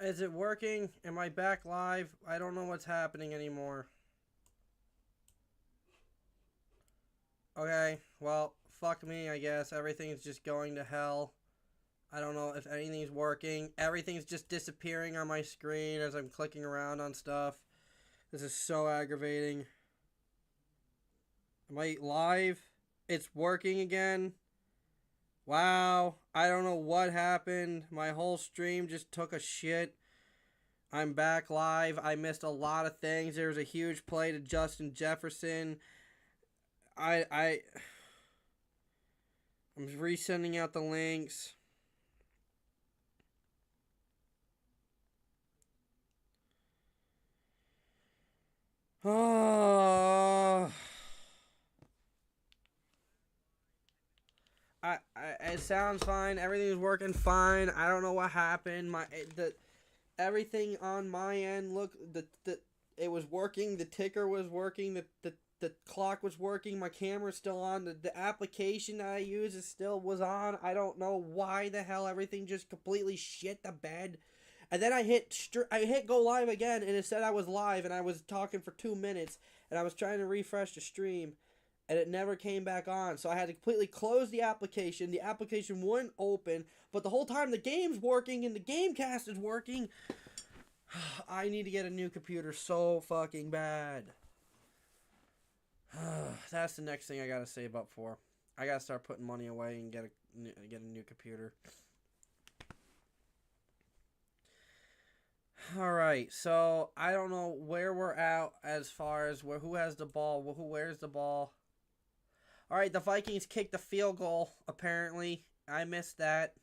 Is it working? Am I back live? I don't know what's happening anymore. Okay, well, fuck me, I guess. Everything's just going to hell. I don't know if anything's working. Everything's just disappearing on my screen as I'm clicking around on stuff. This is so aggravating. Am I live? It's working again. Wow, I don't know what happened. My whole stream just took a shit. I'm back live. I missed a lot of things. There was a huge play to Justin Jefferson. I'm resending out the links. Oh. It sounds fine. Everything's working fine. I don't know what happened. Everything on my end, look, it was working. The ticker was working. The clock was working. My camera's still on. The application that I use was on. I don't know why the hell everything just completely shit the bed. And then I hit go live again, and it said I was live, and I was talking for 2 minutes, and I was trying to refresh the stream, and it never came back on. So I had to completely close the application. The application wouldn't open, but the whole time the game's working and the Gamecast is working. I need to get a new computer so fucking bad. That's the next thing I gotta save up for. I gotta start putting money away and get a new computer. Alright, so I don't know where we're at as far as who has the ball, where's the ball. Alright, the Vikings kicked the field goal, apparently. I missed that.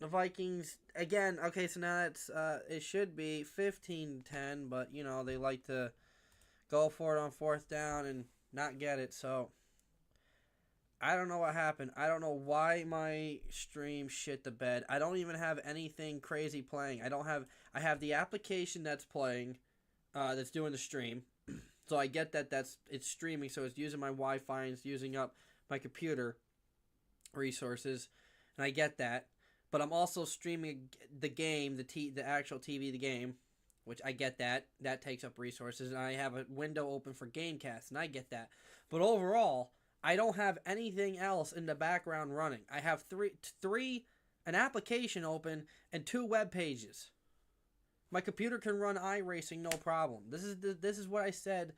The Vikings, again, okay, so now it's, it should be 15-10, but, you know, they like to go for it on 4th down and not get it, so I don't know what happened. I don't know why my stream shit the bed. I don't even have anything crazy playing. I have the application that's playing, that's doing the stream. So I get that it's streaming, so it's using my Wi-Fi and it's using up my computer resources, and I get that. But I'm also streaming the game, the actual TV, the game, which I get that. That takes up resources, and I have a window open for Gamecast, and I get that. But overall, I don't have anything else in the background running. I have an application open and 2 web pages. My computer can run iRacing no problem. This is what I said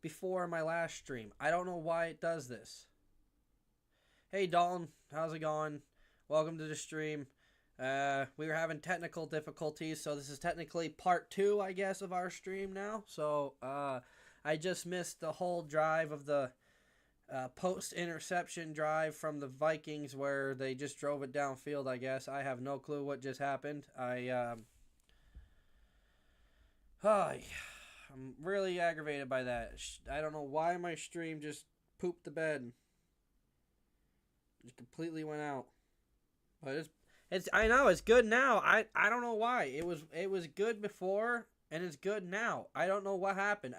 before my last stream. I don't know why it does this. Hey Dalton, how's it going? Welcome to the stream. We were having technical difficulties, so this is technically part 2, I guess, of our stream now. So I just missed the whole drive of the post-interception drive from the Vikings where they just drove it downfield, I guess. I have no clue what just happened. I'm really aggravated by that. I don't know why my stream just pooped the bed. Just completely went out. But I know it's good now. I don't know why. It was good before and it's good now. I don't know what happened.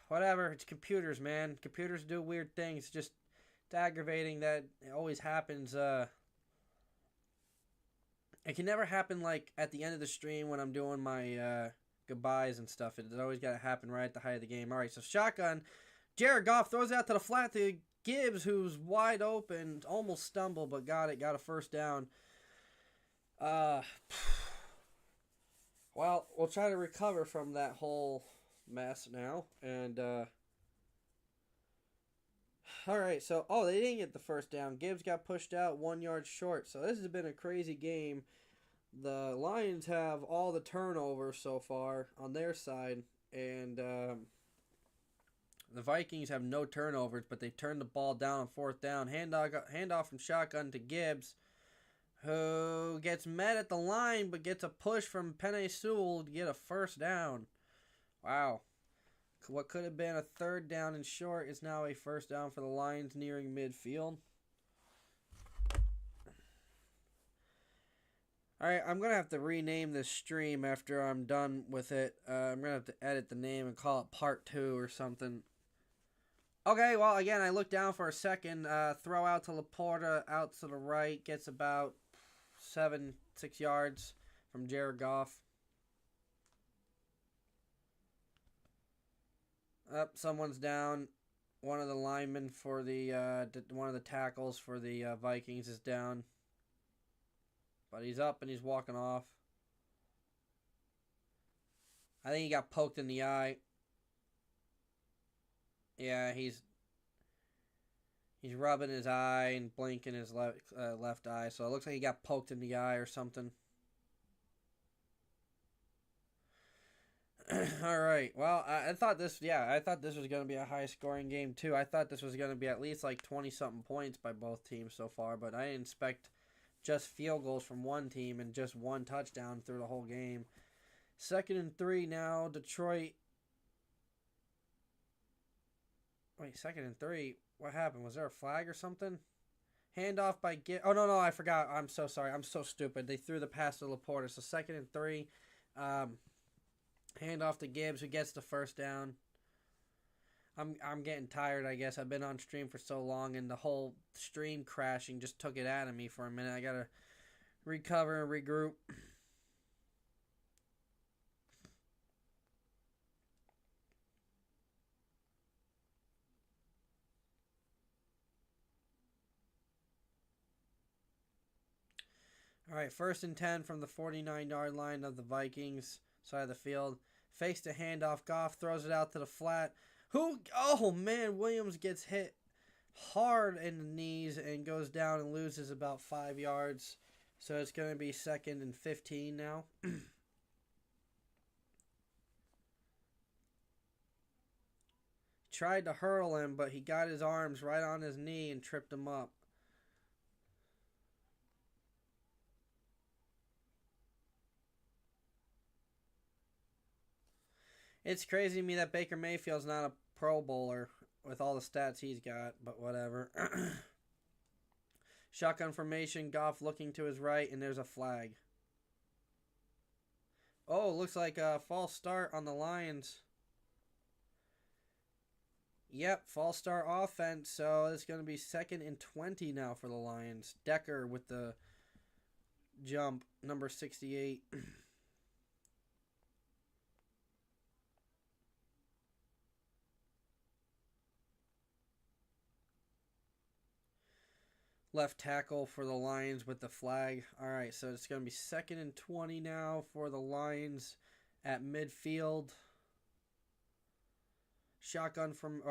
Whatever, it's computers, man. Computers do weird things. It's aggravating that it always happens. It can never happen like at the end of the stream when I'm doing my goodbyes and stuff. It's always got to happen right at the height of the game. All right, so shotgun. Jared Goff throws out to the flat to Gibbs, who's wide open. Almost stumbled, but got it. Got a first down. Well, we'll try to recover from that whole mess now. And, alright, so, they didn't get the first down. Gibbs got pushed out 1 yard short. So this has been a crazy game. The Lions have all the turnovers so far on their side, and the Vikings have no turnovers, but they've turned the ball down on 4th down. Handoff from shotgun to Gibbs, who gets met at the line, but gets a push from Penei Sewell to get a first down. Wow. What could have been a 3rd down and short is now a first down for the Lions nearing midfield. Alright, I'm going to have to rename this stream after I'm done with it. I'm going to have to edit the name and call it Part 2 or something. Okay, well, again, I look down for a second. Throw out to Laporta, out to the right. Gets about 6 yards from Jared Goff. Up, someone's down. One of the linemen for the one of the tackles for the Vikings is down, but he's up and he's walking off. I think he got poked in the eye. Yeah, he's rubbing his eye and blinking his left eye, so it looks like he got poked in the eye or something. All right. Well, I thought this was going to be a high-scoring game too. I thought this was going to be at least like 20-something points by both teams so far, but I didn't expect just field goals from one team and just one touchdown through the whole game. 2nd and 3 now. Detroit. Wait, 2nd and 3. What happened? Was there a flag or something? Handoff by Gibbs. Oh, no, I forgot. I'm so sorry. I'm so stupid. They threw the pass to Laporta. So 2nd and 3. Handoff to Gibbs, who gets the first down. I'm getting tired, I guess. I've been on stream for so long, and the whole stream crashing just took it out of me for a minute. I got to recover and regroup. All right, 1st and 10 from the 49-yard line of the Vikings side of the field. Fakes the handoff. Goff throws it out to the flat. Oh, man, Williams gets hit hard in the knees and goes down and loses about 5 yards. So it's going to be 2nd and 15 now. Tried to hurl him, but he got his arms right on his knee and tripped him up. It's crazy to me that Baker Mayfield's not a Pro Bowler with all the stats he's got, but whatever. Shotgun formation, Goff looking to his right, and there's a flag. Oh, looks like a false start on the Lions. Yep, false start offense, so it's going to be 2nd and 20 now for the Lions. Decker with the jump, number 68. Left tackle for the Lions with the flag. All right, so it's going to be 2nd and 20 now for the Lions at midfield. Shotgun from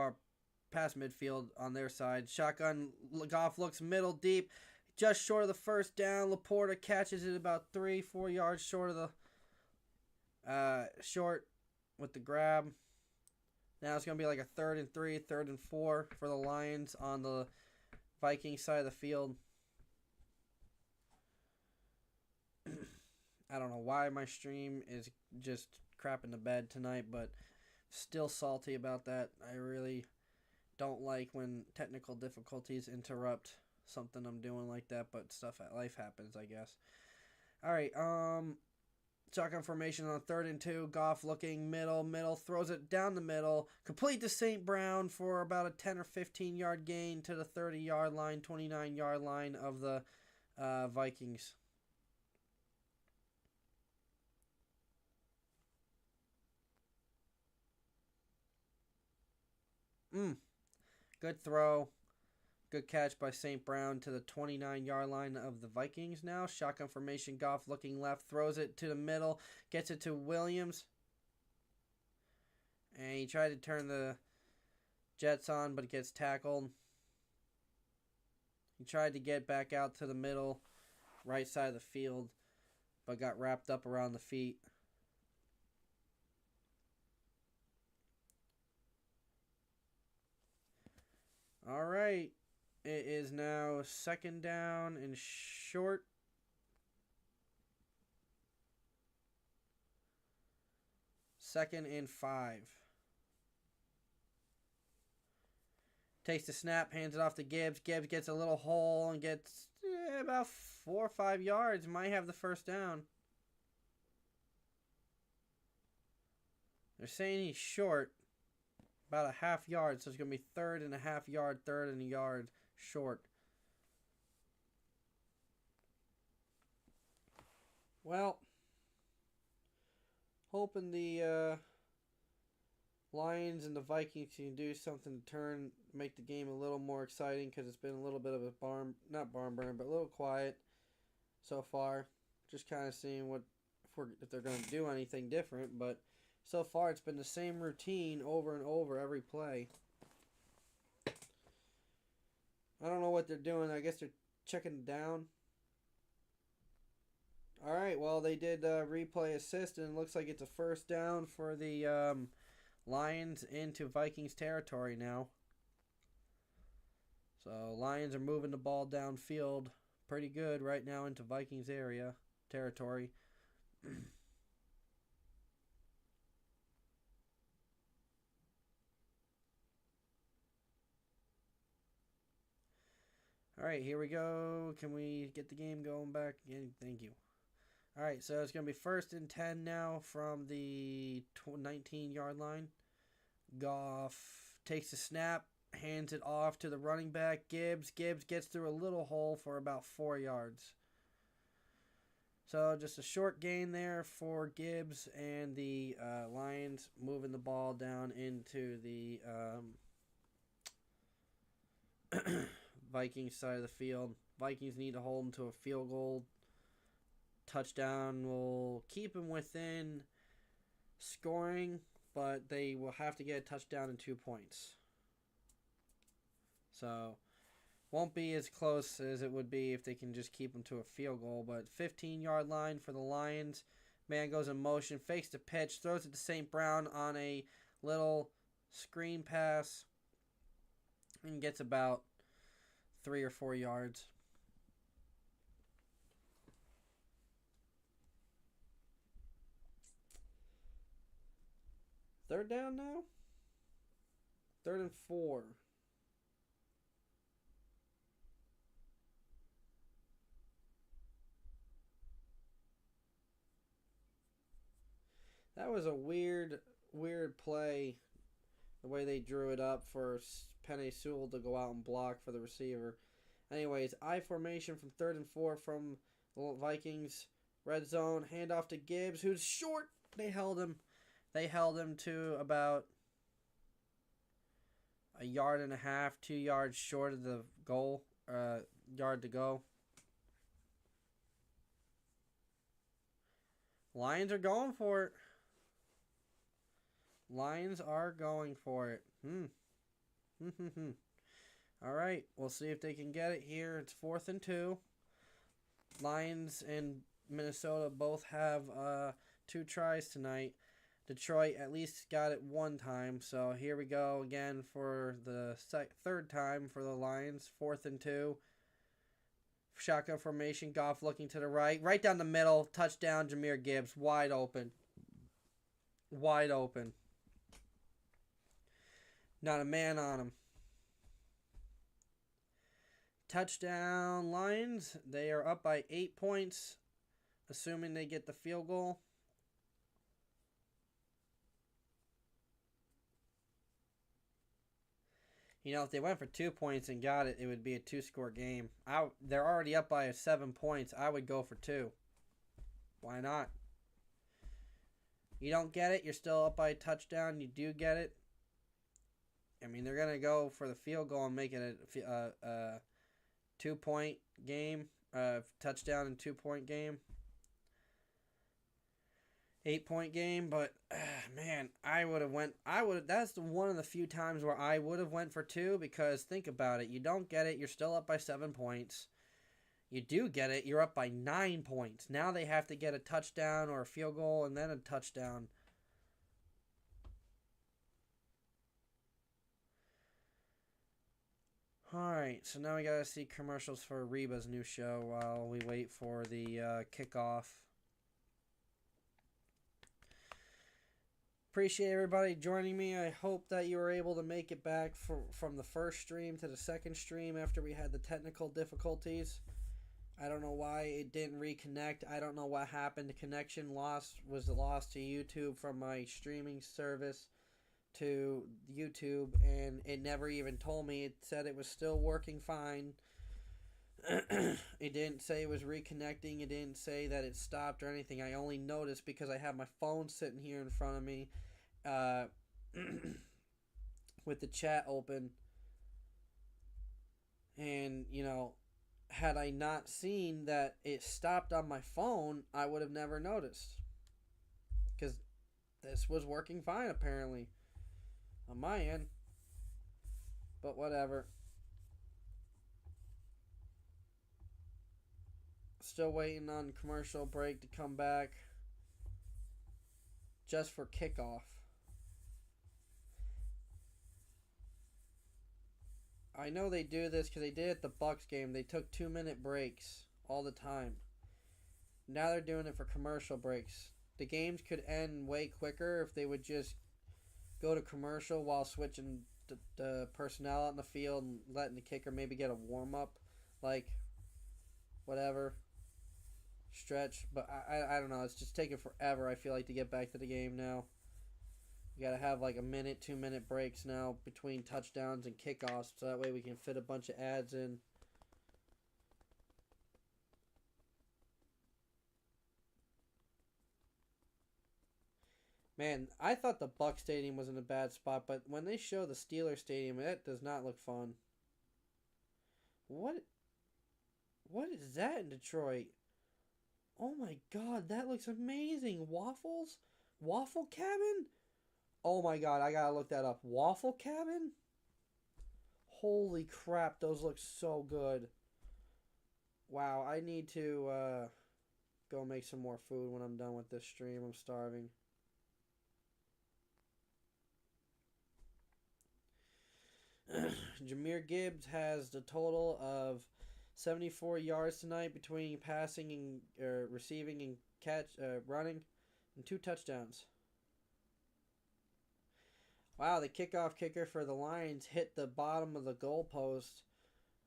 past midfield on their side. Shotgun, Goff looks middle deep, just short of the first down. Laporta catches it about 3-4 yards short of the short with the grab. Now it's going to be like a 3rd and 3, 3rd and 4 for the Lions on the Vikings side of the field. I don't know why my stream is just crapping the bed tonight, but still salty about that. I really don't like when technical difficulties interrupt something I'm doing like that, but life happens, I guess. All right, shotgun formation on 3rd and 2. Goff looking middle, throws it down the middle. Complete to St. Brown for about a 10 or 15 yard gain to the 30-yard line, 29-yard line of the Vikings. Good throw. Good catch by St. Brown to the 29-yard line of the Vikings now. Shotgun formation, Goff looking left, throws it to the middle, gets it to Williams. And he tried to turn the Jets on, but gets tackled. He tried to get back out to the middle, right side of the field, but got wrapped up around the feet. All right. It is now 2nd down and short. Second and 5. Takes the snap, hands it off to Gibbs. Gibbs gets a little hole and gets about 4 or 5 yards. Might have the first down. They're saying he's short. About a half yard, so it's going to be 3rd and a half yard, 3rd and a yard short. Well, hoping the Lions and the Vikings can do something to make the game a little more exciting, because it's been a little bit of a not barn burner, but a little quiet so far. Just kind of seeing if they're going to do anything different, but so far it's been the same routine over and over every play. I don't know what they're doing. I guess they're checking down. All right, well, they did replay assist, and it looks like it's a first down for the Lions into Vikings territory now. So Lions are moving the ball downfield pretty good right now into Vikings territory. All right, here we go. Can we get the game going back again? Thank you. All right, so it's going to be 1st and 10 now from the 19-yard line. Goff takes the snap, hands it off to the running back, Gibbs. Gibbs gets through a little hole for about 4 yards. So just a short gain there for Gibbs, and the Lions moving the ball down into the Vikings side of the field. Vikings need to hold them to a field goal. Touchdown will keep them within scoring, but they will have to get a touchdown and 2 points. So won't be as close as it would be if they can just keep them to a field goal. But 15-yard line for the Lions. Man goes in motion, fakes the pitch, throws it to St. Brown on a little screen pass, and gets about 3 or 4 yards. Third down now? 3rd and 4. That was a weird play, the way they drew it up for Penei Sewell to go out and block for the receiver. Anyways, I formation from 3rd and 4 from the Vikings. Red zone, handoff to Gibbs, who's short. They held him to about a yard and a half, 2 yards short of the goal, yard to go. Lions are going for it. All right, we'll see if they can get it here. It's 4th and 2. Lions and Minnesota both have 2 tries tonight. Detroit at least got it 1 time. So here we go again for the 3rd time for the Lions. 4th and 2. Shotgun formation. Goff looking to the right. Right down the middle. Touchdown, Jahmyr Gibbs. Wide open. Not a man on him. Touchdown, Lions. They are up by 8 points, assuming they get the field goal. You know, if they went for 2 points and got it, it would be a 2-score game. They're already up by 7 points. I would go for 2. Why not? You don't get it, you're still up by a touchdown. You do get it. I mean, they're going to go for the field goal and make it a 2-point game, touchdown and 2-point game, 8-point game. But man, that's one of the few times where I would have went for 2, because think about it. You don't get it, you're still up by 7 points. You do get it, you're up by 9 points. Now they have to get a touchdown or a field goal and then a touchdown. Alright, so now we gotta see commercials for Reba's new show while we wait for the kickoff. Appreciate everybody joining me. I hope that you were able to make it back from the first stream to the second stream after we had the technical difficulties. I don't know why it didn't reconnect. I don't know what happened. The connection was lost to YouTube from my streaming service to YouTube, and it never even told me. It said it was still working fine. It didn't say it was reconnecting. It didn't say that it stopped or anything. I only noticed because I have my phone sitting here in front of me, uh, with the chat open. And, had I not seen that it stopped on my phone, I would have never noticed. Because this was working fine, apparently, on my end. But whatever. Still waiting on commercial break to come back just for kickoff. I know they do this because they did at the Bucks game. They took 2-minute breaks all the time. Now they're doing it for commercial breaks. The games could end way quicker if they would just go to commercial while switching the personnel out in the field and letting the kicker maybe get a warm-up. Like, whatever. Stretch. But I don't know. It's just taking forever, I feel like, to get back to the game now. You gotta have like a minute, 2-minute breaks now between touchdowns and kickoffs, so that way we can fit a bunch of ads in. Man, I thought the Buck Stadium was in a bad spot, but when they show the Steelers Stadium, it does not look fun. What is that in Detroit? Oh my god, that looks amazing. Waffles? Waffle Cabin? Oh my god, I gotta look that up. Waffle Cabin? Holy crap, those look so good. Wow, I need to go make some more food when I'm done with this stream. I'm starving. Jahmyr Gibbs has the total of 74 yards tonight between passing and receiving and running, and 2 touchdowns. Wow, the kickoff kicker for the Lions hit the bottom of the goalpost.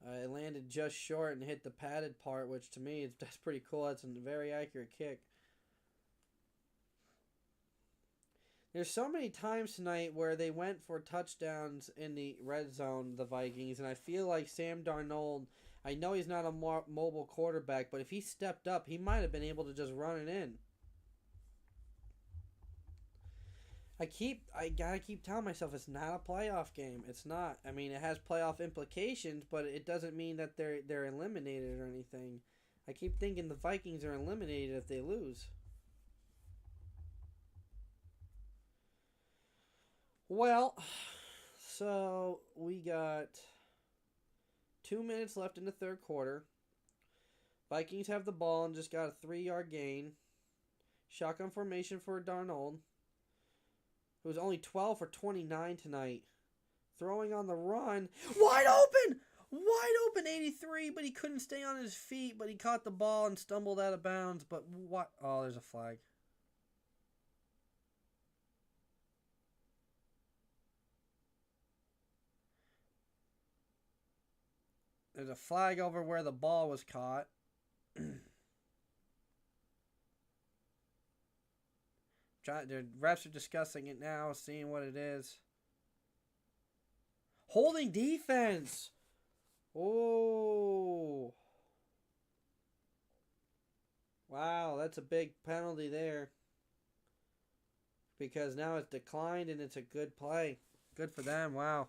It landed just short and hit the padded part, which to me that's pretty cool. That's a very accurate kick. There's so many times tonight where they went for touchdowns in the red zone, the Vikings, and I feel like Sam Darnold, I know he's not a mobile quarterback, but if he stepped up, he might have been able to just run it in. I gotta keep telling myself it's not a playoff game. It's not. I mean, it has playoff implications, but it doesn't mean that they're eliminated or anything. I keep thinking the Vikings are eliminated if they lose. Well, so we got 2 minutes left in the third quarter. Vikings have the ball and just got a 3-yard gain. Shotgun formation for Darnold, who's only 12 for 29 tonight. Throwing on the run. Wide open! Wide open, 83, but he couldn't stay on his feet, but he caught the ball and stumbled out of bounds. But what? Oh, there's a flag. There's a flag over where the ball was caught. The refs are discussing it now, seeing what it is. Holding defense. Oh. Wow, that's a big penalty there. Because now it's declined and it's a good play. Good for them. Wow.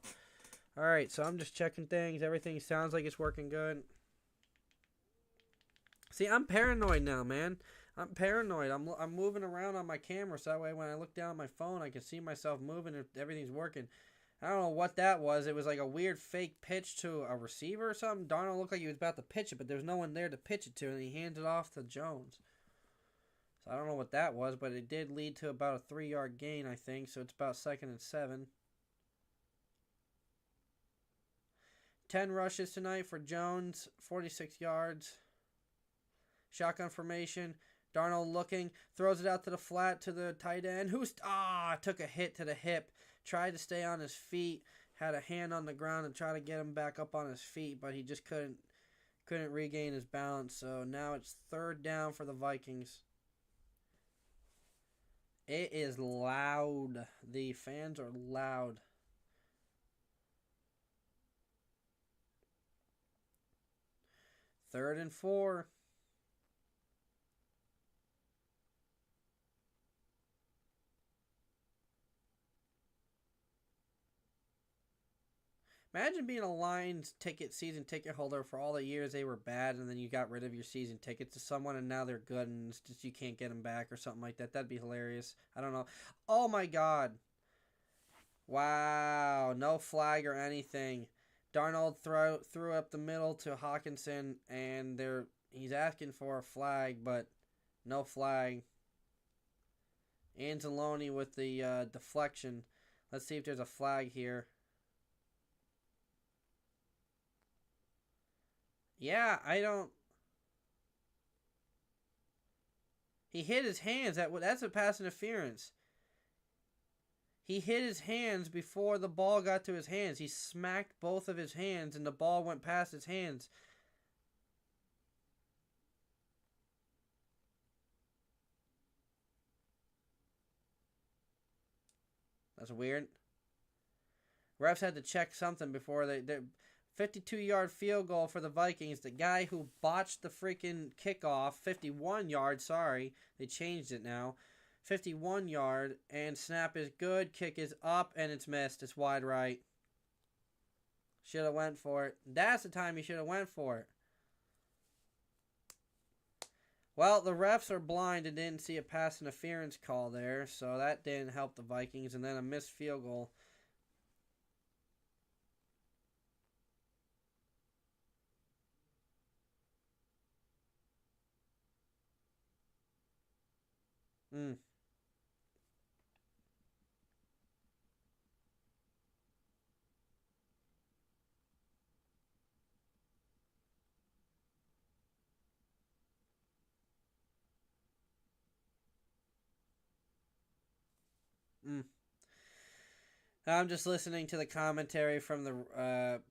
All right, so I'm just checking things. Everything sounds like it's working good. See, I'm paranoid now, man. I'm paranoid. I'm moving around on my camera so that way when I look down at my phone, I can see myself moving if everything's working. I don't know what that was. It was like a weird fake pitch to a receiver or something. Darnold looked like he was about to pitch it, but there was no one there to pitch it to, and he handed it off to Jones. So I don't know what that was, but it did lead to about a 3-yard gain, I think. So it's about 2nd and 7. 10 rushes tonight for Jones, 46 yards. Shotgun formation. Darnold looking, throws it out to the flat to the tight end. Took a hit to the hip. Tried to stay on his feet. Had a hand on the ground and tried to get him back up on his feet, but he just couldn't regain his balance. So now it's 3rd down for the Vikings. It is loud. The fans are loud. Third and 4. Imagine being a Lions season ticket holder for all the years they were bad, and then you got rid of your season ticket to someone, and now they're good, and it's just you can't get them back or something like that. That'd be hilarious. I don't know. Oh my God! Wow, no flag or anything. Darnold threw up the middle to Hawkinson, and he's asking for a flag, but no flag. Anzalone with the deflection. Let's see if there's a flag here. Yeah, I don't. He hit his hands. That's a pass interference. He hit his hands before the ball got to his hands. He smacked both of his hands, and the ball went past his hands. That's weird. Refs had to check something before they 52-yard field goal for the Vikings. The guy who botched the freaking kickoff, 51 yards, sorry. They changed it now. 51 yard, and snap is good. Kick is up, and it's missed. It's wide right. Should have went for it. That's the time he should have went for it. Well, the refs are blind and didn't see a pass interference call there, so that didn't help the Vikings. And then a missed field goal. Mm. Mm. I'm just listening to the commentary from the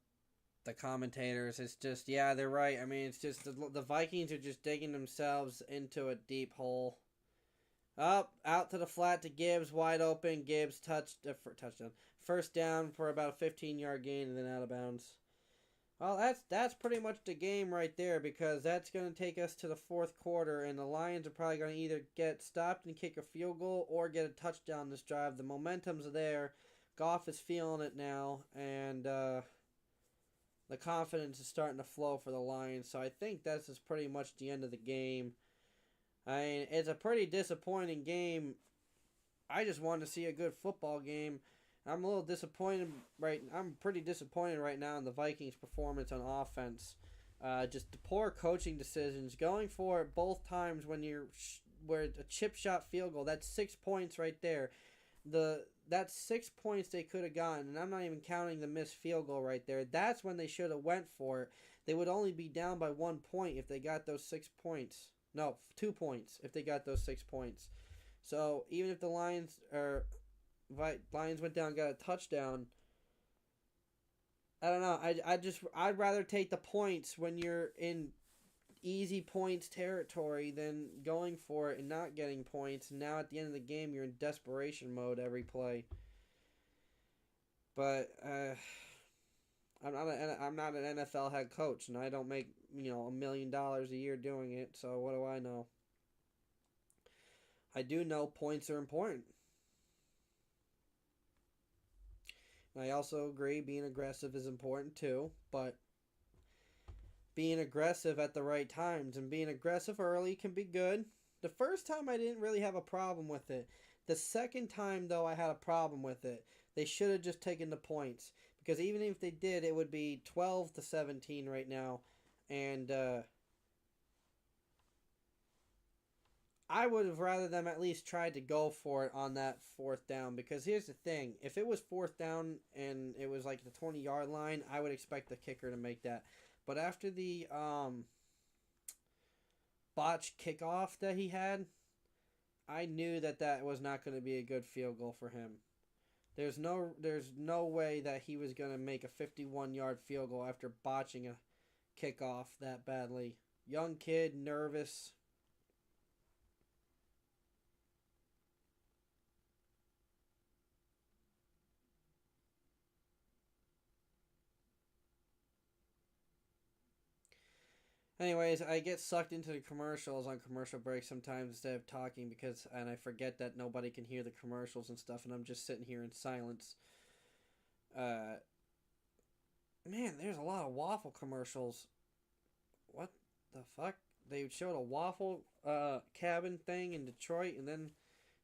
commentators. It's just, yeah, they're right. I mean, it's just the Vikings are just digging themselves into a deep hole. Up, out to the flat to Gibbs, wide open. Gibbs touchdown. First down for about a 15-yard gain and then out of bounds. Well, that's pretty much the game right there, because that's going to take us to the fourth quarter, and the Lions are probably going to either get stopped and kick a field goal or get a touchdown this drive. The momentum's there. Goff is feeling it now, and the confidence is starting to flow for the Lions. So I think this is pretty much the end of the game. I mean, it's a pretty disappointing game. I just wanted to see a good football game. I'm a little disappointed I'm pretty disappointed right now in the Vikings' performance on offense. Just the poor coaching decisions, going for it both times when where a chip shot field goal. That's 6 points right there. That's 6 points they could have gotten, and I'm not even counting the missed field goal right there. That's when they should have went for it. They would only be down by 1 point if they got those 6 points. No, 2 points if they got those 6 points. So even if the Lions went down and got a touchdown, I don't know. I'd rather take the points when you're in easy points territory than going for it and not getting points. And now at the end of the game, you're in desperation mode every play. But I'm not an NFL head coach, and I don't make $1 million a year doing it. So what do I know? I do know points are important. And I also agree being aggressive is important too, but being aggressive at the right times and being aggressive early can be good. The first time I didn't really have a problem with it. The second time, though, I had a problem with it. They should have just taken the points, because even if they did, it would be 12-17 right now, and I would have rather them at least tried to go for it on that fourth down, because here's the thing. If it was fourth down and it was like the 20-yard line, I would expect the kicker to make that. But after the botched kickoff that he had, I knew that was not going to be a good field goal for him. There's no way that he was going to make a 51-yard field goal after botching a kickoff that badly. Young kid, nervous. Anyways, I get sucked into the commercials on commercial breaks sometimes instead of talking and I forget that nobody can hear the commercials and stuff, and I'm just sitting here in silence. Uh, Man, there's a lot of waffle commercials. What the fuck? They showed a waffle cabin thing in Detroit, and then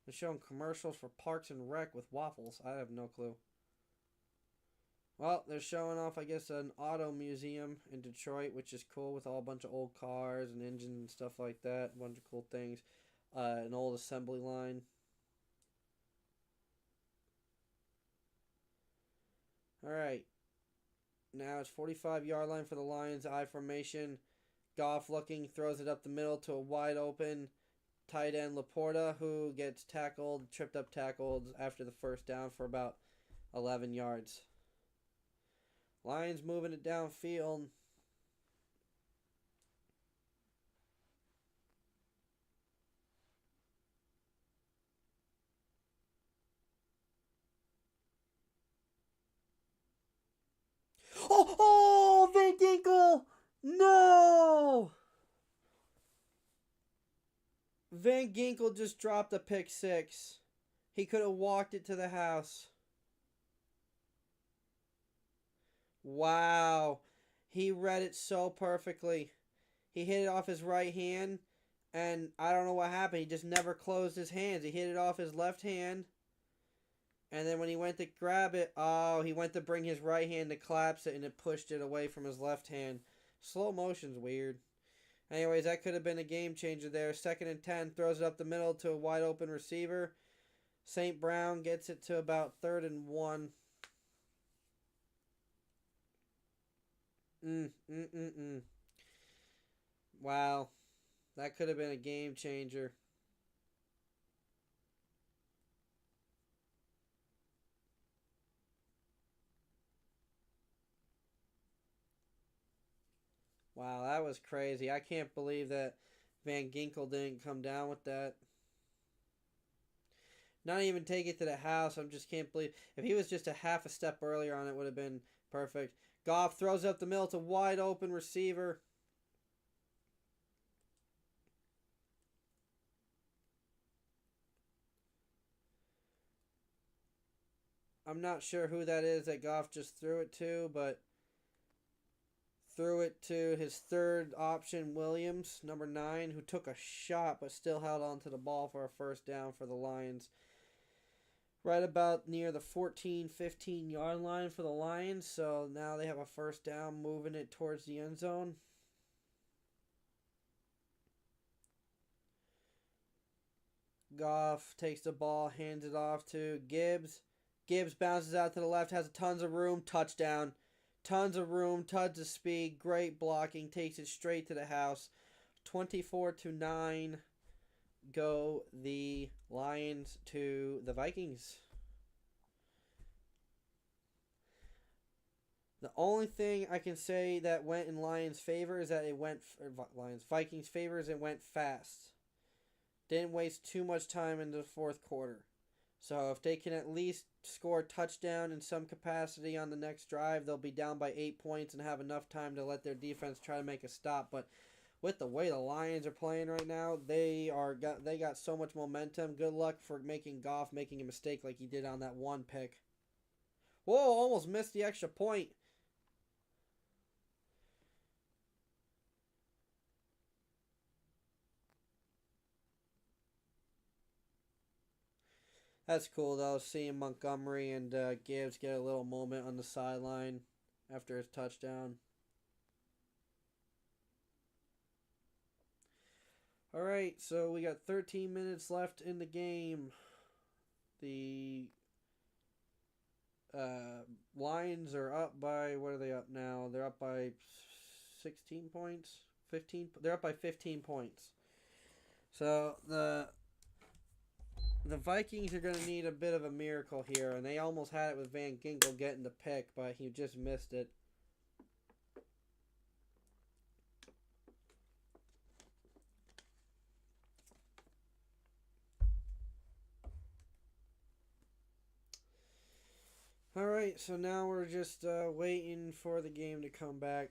they're showing commercials for Parks and Rec with waffles. I have no clue. Well, they're showing off, I guess, an auto museum in Detroit, which is cool with all a bunch of old cars and engines and stuff like that. A bunch of cool things. An old assembly line. All right. Now it's 45-yard line for the Lions. I formation. Goff looking, throws it up the middle to a wide open tight end Laporta, who gets tripped up tackled after the first down for about 11 yards. Lions moving it downfield. Oh, Van Ginkel! No! Van Ginkel just dropped a pick six. He could have walked it to the house. Wow. He read it so perfectly. He hit it off his right hand, and I don't know what happened. He just never closed his hands. He hit it off his left hand, and then when he went to grab it, he went to bring his right hand to collapse it, and it pushed it away from his left hand. Slow motion's weird. Anyways, that could have been a game changer there. 2nd and 10, throws it up the middle to a wide open receiver. St. Brown gets it to about 3rd and 1. Wow. That could have been a game changer. Wow, that was crazy. I can't believe that Van Ginkel didn't come down with that. Not even take it to the house. I just can't believe. If he was just a half a step earlier on, it would have been perfect. Goff throws up the middle to wide open receiver. I'm not sure who that is that Goff just threw it to, but threw it to his third option, Williams, number 9, who took a shot but still held on to the ball for a first down for the Lions. Right about near the 14-15 yard line for the Lions, so now they have a first down, moving it towards the end zone. Goff takes the ball, hands it off to Gibbs. Gibbs bounces out to the left, has tons of room, touchdown. Tons of room, tons of speed, great blocking, takes it straight to the house. 24-9, go the Lions to the Vikings. The only thing I can say that went in Lions' favor is that Vikings' favor is it went fast. Didn't waste too much time in the fourth quarter. So if they can at least score a touchdown in some capacity on the next drive, they'll be down by 8 points and have enough time to let their defense try to make a stop. But with the way the Lions are playing right now, they got so much momentum. Good luck for Goff making a mistake like he did on that one pick. Whoa, almost missed the extra point. That's cool, though, seeing Montgomery and Gibbs get a little moment on the sideline after his touchdown. All right, so we got 13 minutes left in the game. The Lions are up by, what are they up now? They're up by 16 points? 15? They're up by 15 points. So the Vikings are going to need a bit of a miracle here, and they almost had it with Van Ginkel getting the pick, but he just missed it. All right, so now we're just waiting for the game to come back.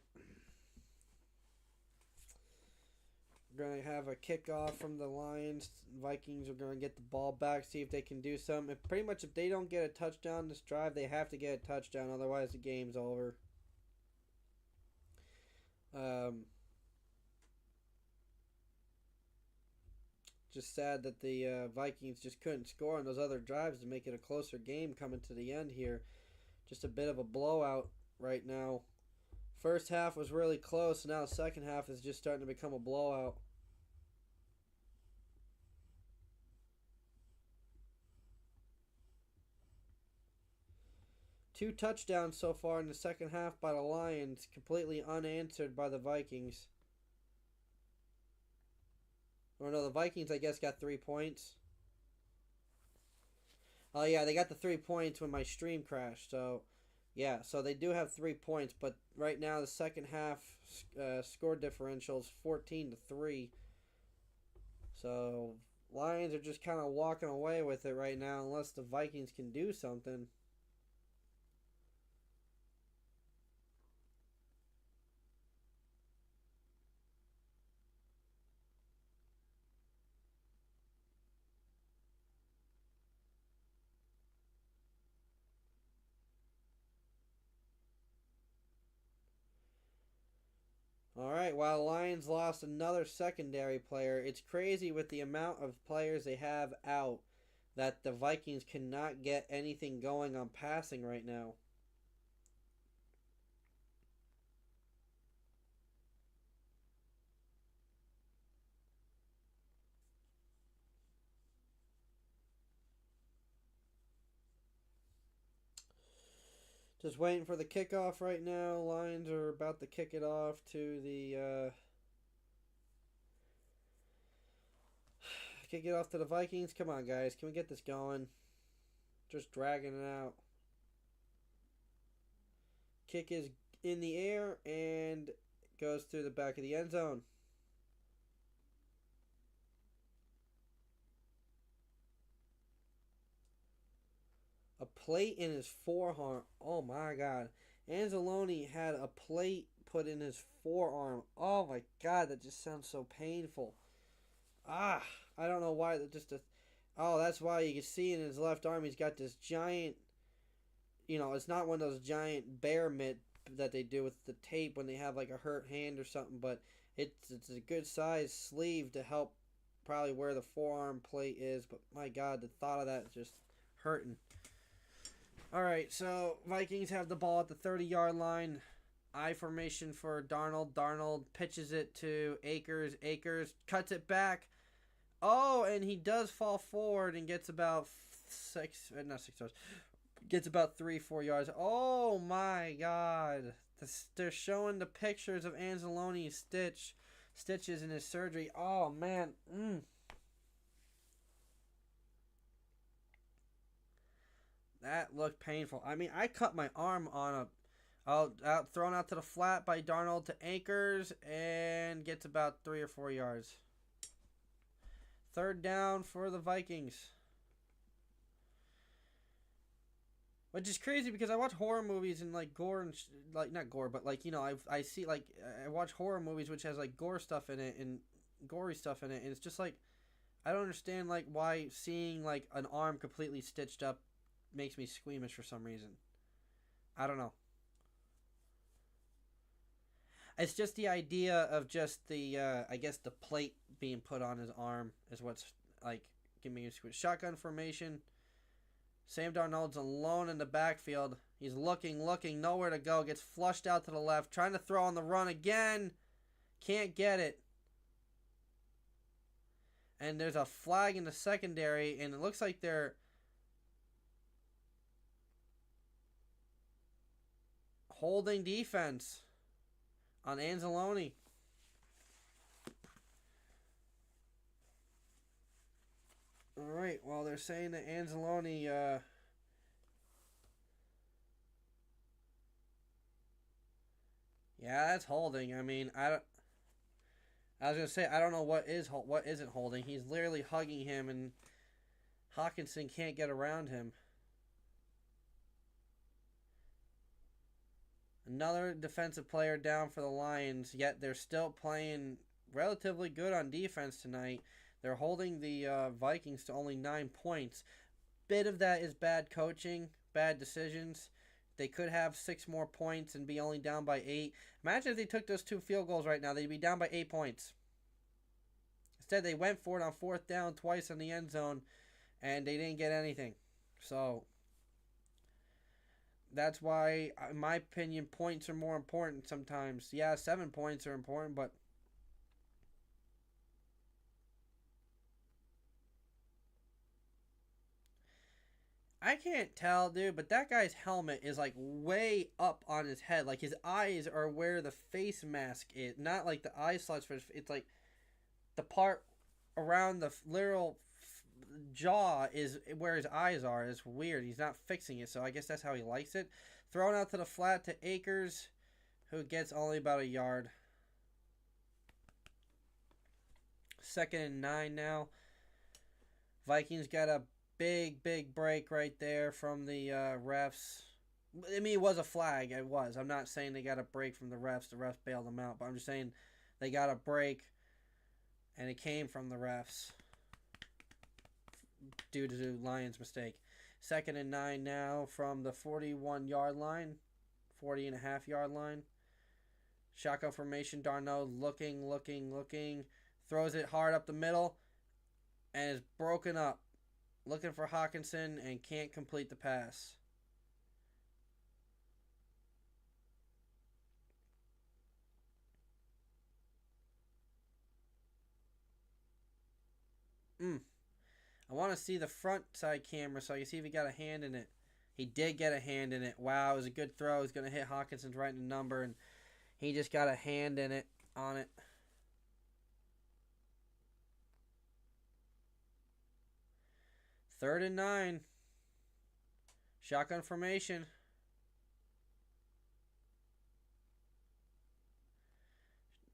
Going to have a kickoff from the Lions. Vikings are going to get the ball back, see if they can do something. If they don't get a touchdown this drive, they have to get a touchdown. Otherwise, the game's over. Just sad that the Vikings just couldn't score on those other drives to make it a closer game coming to the end here. Just a bit of a blowout right now. First half was really close. Now the second half is just starting to become a blowout. Two touchdowns so far in the second half by the Lions, completely unanswered by the Vikings. Or no, the Vikings, I guess, got 3 points. Oh, yeah, they got the 3 points when my stream crashed. So, yeah, so they do have 3 points. But right now, the second half score differential is 14-3. So, Lions are just kind of walking away with it right now unless the Vikings can do something. All right, while Lions lost another secondary player, it's crazy with the amount of players they have out that the Vikings cannot get anything going on passing right now. Just waiting for the kickoff right now. Lions are about to kick it off to the Vikings. Come on, guys. Can we get this going? Just dragging it out. Kick is in the air and goes through the back of the end zone. A plate in his forearm. Oh my god. Anzalone had a plate put in his forearm. Oh my god, that just sounds so painful. I don't know why. Oh, that's why you can see in his left arm he's got this giant, it's not one of those giant bear mitt that they do with the tape when they have like a hurt hand or something, but it's a good size sleeve to help probably where the forearm plate is. But my god, the thought of that is just hurting. Alright, so Vikings have the ball at the 30-yard line. I formation for Darnold. Darnold pitches it to Akers. Akers cuts it back. Oh, and he does fall forward and gets about 6 yards. Gets about 3-4 yards. Oh my god. They're showing the pictures of Anzalone's stitches in his surgery. Oh man. That looked painful. I mean, I cut my arm on thrown out to the flat by Darnold to Akers and gets about 3 or 4 yards. Third down for the Vikings. Which is crazy because I watch horror movies and like gore and not gore, but like I see like I watch horror movies which has like gore stuff in it and gory stuff in it, and it's just like I don't understand like why seeing like an arm completely stitched up makes me squeamish for some reason. I don't know. It's just the idea of just the I guess the plate being put on his arm is what's like giving me a squeamish. Shotgun formation. Sam Darnold's alone in the backfield. He's looking, nowhere to go. Gets flushed out to the left. Trying to throw on the run again. Can't get it. And there's a flag in the secondary, and it looks like they're holding defense on Anzalone. Alright, well, they're saying that Anzalone, yeah, that's holding. I mean, I was gonna say I don't know what isn't holding. He's literally hugging him, and Hawkinson can't get around him. Another defensive player down for the Lions, yet they're still playing relatively good on defense tonight. They're holding the Vikings to only 9 points. Bit of that is bad coaching, bad decisions. They could have 6 more points and be only down by 8. Imagine if they took those 2 field goals right now. They'd be down by 8 points. Instead, they went for it on fourth down twice in the end zone, and they didn't get anything. So that's why, in my opinion, points are more important sometimes. Yeah, 7 points are important, but I can't tell, dude, but that guy's helmet is like way up on his head. Like his eyes are where the face mask is, not like the eye slots. It's like the part around the literal jaw is where his eyes are. It's weird. He's not fixing it, so I guess that's how he likes it. Thrown out to the flat to Akers, who gets only about a yard. 2nd and 9 now. Vikings got a big break right there from the refs. I mean, it was a flag. It was. I'm not saying they got a break from the refs. The refs bailed them out. But I'm just saying they got a break, and it came from the refs due to Lions' mistake. 2nd and 9 now from the 41-yard line, 40.5-yard line. Shotgun formation. Darno looking. Throws it hard up the middle, and is broken up. Looking for Hawkinson and can't complete the pass. I want to see the front side camera so I can see if he got a hand in it. He did get a hand in it. Wow, it was a good throw. He's going to hit Hawkinson's right in the number, and he just got a hand in it, on it. Third and 9. Shotgun formation.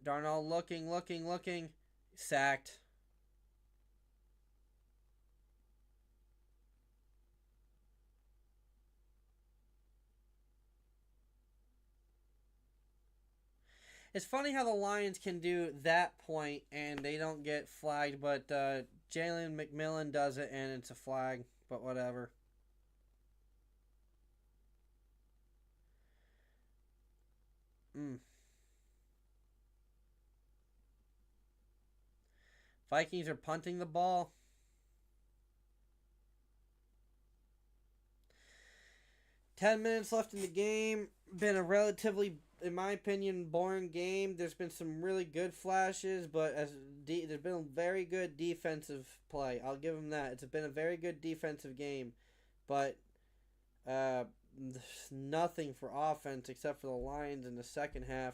Darnold looking. Sacked. It's funny how the Lions can do that point and they don't get flagged, but Jalen McMillan does it and it's a flag, but whatever. Vikings are punting the ball. 10 minutes left in the game. Been a relatively, in my opinion, boring game. There's been some really good flashes, but there's been a very good defensive play. I'll give them that. It's been a very good defensive game, but nothing for offense except for the Lions in the second half.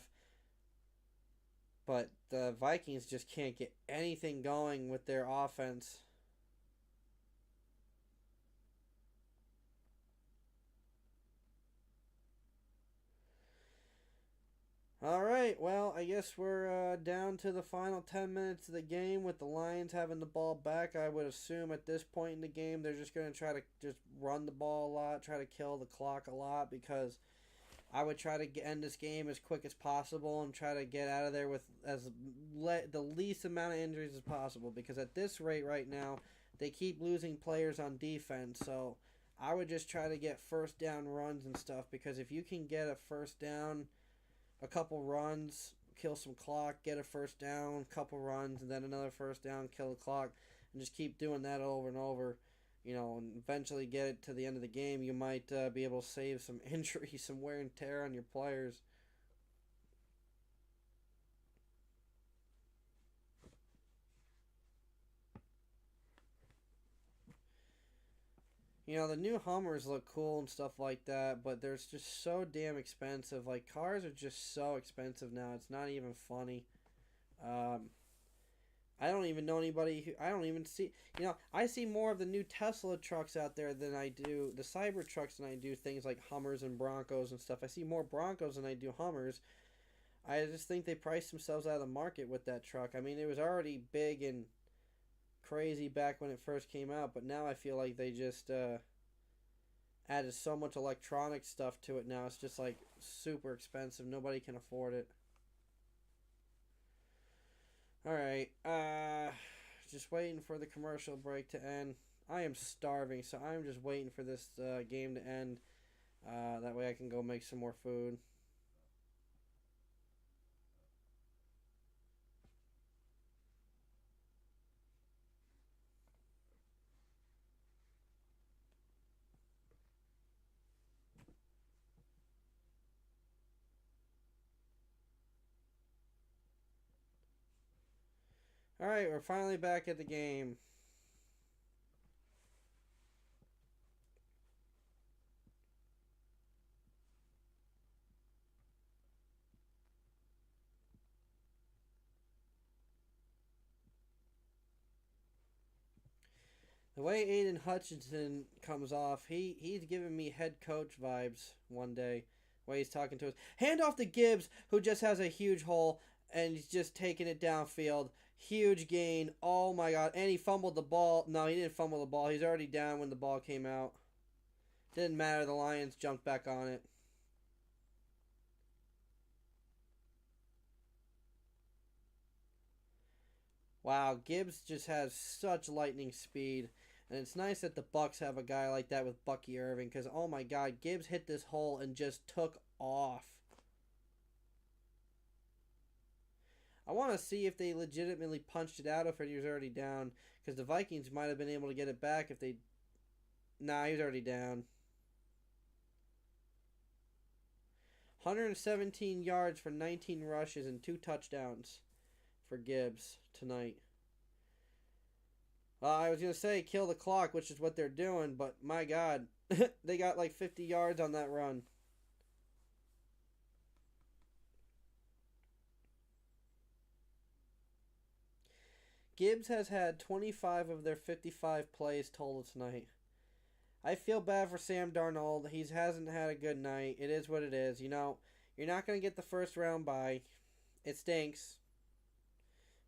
But the Vikings just can't get anything going with their offense. All right, well, I guess we're down to the final 10 minutes of the game with the Lions having the ball back. I would assume at this point in the game they're just going to try to just run the ball a lot, try to kill the clock a lot, because I would try to end this game as quick as possible and try to get out of there with the least amount of injuries as possible, because at this rate right now, they keep losing players on defense. So I would just try to get first down runs and stuff, because if you can get a first down, a couple runs, kill some clock, get a first down, couple runs, and then another first down, kill the clock, and just keep doing that over and over, and eventually get it to the end of the game, you might be able to save some injury, some wear and tear on your players. The new Hummers look cool and stuff like that, but they're just so damn expensive. Like, cars are just so expensive now. It's not even funny. I don't even know anybody who... I don't even see... I see more of the new Tesla trucks out there than I do the Cyber trucks than I do things like Hummers and Broncos and stuff. I see more Broncos than I do Hummers. I just think they priced themselves out of the market with that truck. I mean, it was already big and crazy back when it first came out, but now I feel like they just added so much electronic stuff to it now. It's just like super expensive. Nobody can afford it. All right. Just waiting for the commercial break to end. I am starving, so I'm just waiting for this game to end. That way I can go make some more food. All right, we're finally back at the game. The way Aiden Hutchinson comes off, he's giving me head coach vibes one day. The way he's talking to us. Hand off to Gibbs, who just has a huge hole, and he's just taking it downfield. Huge gain. Oh my god. And he fumbled the ball. No, he didn't fumble the ball. He's already down when the ball came out. Didn't matter. The Lions jumped back on it. Wow, Gibbs just has such lightning speed. And it's nice that the Bucks have a guy like that with Bucky Irving because oh my god, Gibbs hit this hole and just took off. I want to see if they legitimately punched it out if he was already down because the Vikings might have been able to get it back if they. Nah, he was already down. 117 yards for 19 rushes and 2 touchdowns for Gibbs tonight. I was going to say kill the clock, which is what they're doing, but my God, they got like 50 yards on that run. Gibbs has had 25 of their 55 plays total tonight. I feel bad for Sam Darnold. He hasn't had a good night. It is what it is. You know, you're not going to get the first round bye. It stinks.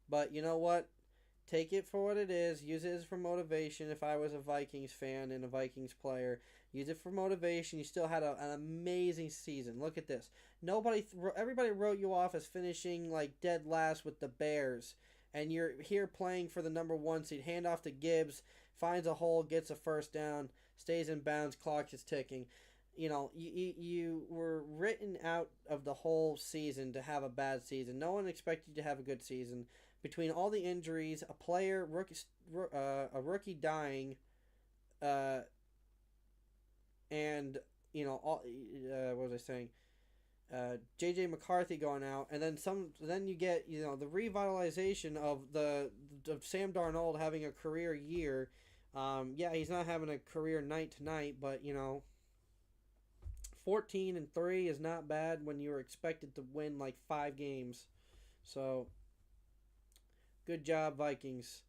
But you know what? Take it for what it is. Use it as for motivation. If I was a Vikings fan and a Vikings player, use it for motivation. You still had an amazing season. Look at this. Everybody wrote you off as finishing like dead last with the Bears, and you're here playing for the number 1 seed. Hand off to Gibbs, finds a hole, gets a first down, stays in bounds. Clock is ticking. You know, you were written out of the whole season to have a bad season. No one expected you to have a good season between all the injuries, a rookie dying, uh, and you know, what was I saying? J.J. McCarthy going out, and then some. Then you get the revitalization of Sam Darnold having a career year. Yeah, he's not having a career night tonight, but 14-3 is not bad when you were expected to win like 5 games. So good job, Vikings.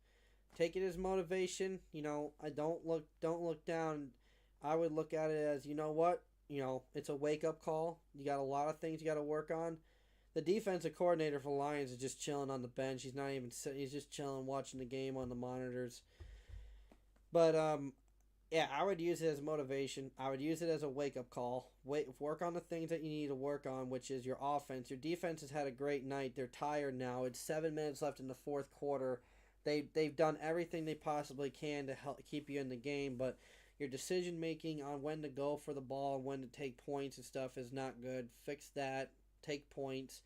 Take it as motivation. I don't look down. I would look at it as what. It's a wake up call. You got a lot of things you got to work on. The defensive coordinator for Lions is just chilling on the bench. He's not even sitting. He's just chilling, watching the game on the monitors. But yeah, I would use it as motivation. I would use it as a wake up call. Work on the things that you need to work on, which is your offense. Your defense has had a great night. They're tired now. It's 7 minutes left in the fourth quarter. They've done everything they possibly can to help keep you in the game, but your decision making on when to go for the ball and when to take points and stuff is not good. Fix that. Take points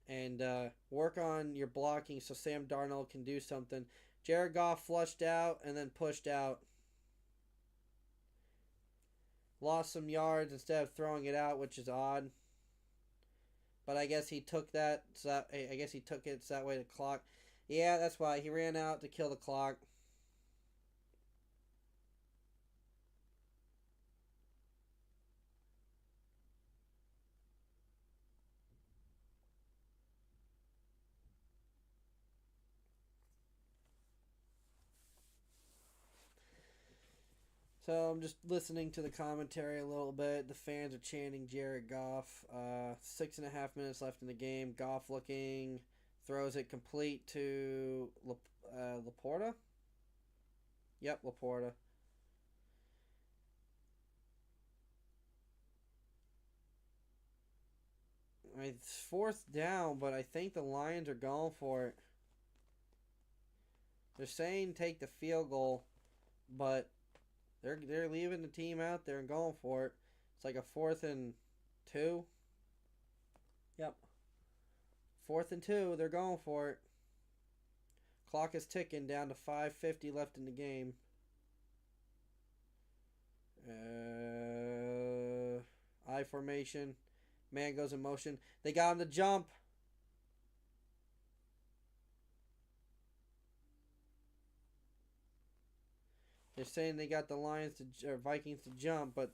and work on your blocking so Sam Darnold can do something. Jared Goff flushed out and then pushed out. Lost some yards instead of throwing it out, which is odd. But I guess he took that. So I guess he took it so that way the clock. Yeah, that's why he ran out to kill the clock. So I'm just listening to the commentary a little bit. The fans are chanting Jared Goff. 6.5 minutes left in the game. Goff looking, throws it complete to Laporta. Yep, Laporta. I mean, it's fourth down, but I think the Lions are going for it. They're saying take the field goal, but they're leaving the team out there and going for it. It's like a 4th and 2. Yep. 4th and 2. They're going for it. Clock is ticking down to 5:50 left in the game. I formation. Man goes in motion. They got him to jump. They're saying they got the Vikings to jump, but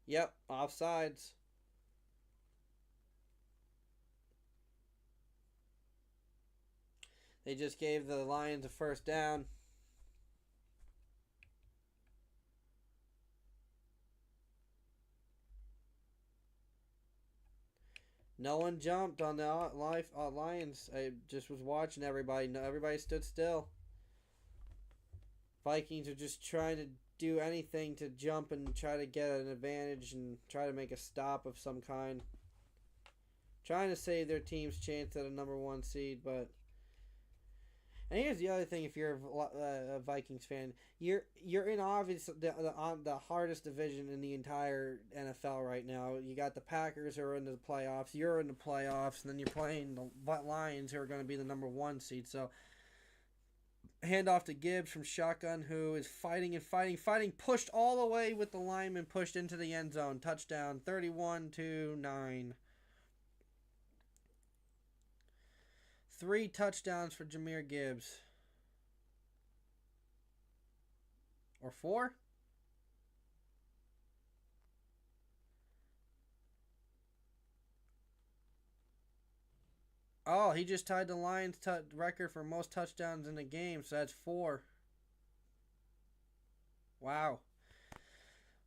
yep, offsides. They just gave the Lions a first down. No one jumped on the Lions. I just was watching everybody. No, everybody stood still. Vikings are just trying to do anything to jump and try to get an advantage and try to make a stop of some kind. Trying to save their team's chance at a #1 seed, but... And here's the other thing: if you're a Vikings fan, you're in obviously the hardest division in the entire NFL right now. You got the Packers who are in the playoffs. You're in the playoffs, and then you're playing the Lions who are going to be the #1 seed. So, hand off to Gibbs from shotgun, who is fighting and fighting. Pushed all the way with the lineman, pushed into the end zone. Touchdown, 31-9. 3 touchdowns for Jahmyr Gibbs. Or 4? Oh, he just tied the Lions record for most touchdowns in a game, so that's 4. Wow.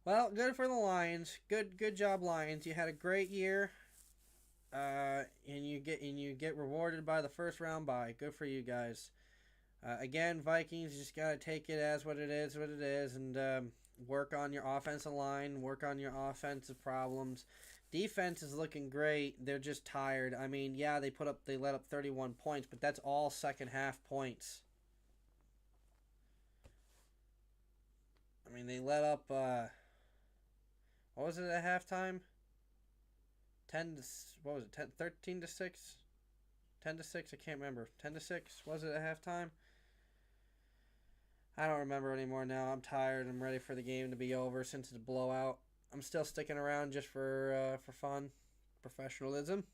Well, good for the Lions. Good job, Lions. You had a great year. And you get rewarded by the first round bye. Good for you guys. Again, Vikings, just gotta take it as what it is, and work on your offensive line, work on your offensive problems. Defense is looking great. They're just tired. I mean, yeah, they let up 31 points, but that's all second half points. I mean, they let up what was it at halftime? 13 to 6? 10 to 6, I can't remember. 10 to 6, was it at halftime? I don't remember anymore now. I'm tired. I'm ready for the game to be over since it's a blowout. I'm still sticking around just for fun. Professionalism.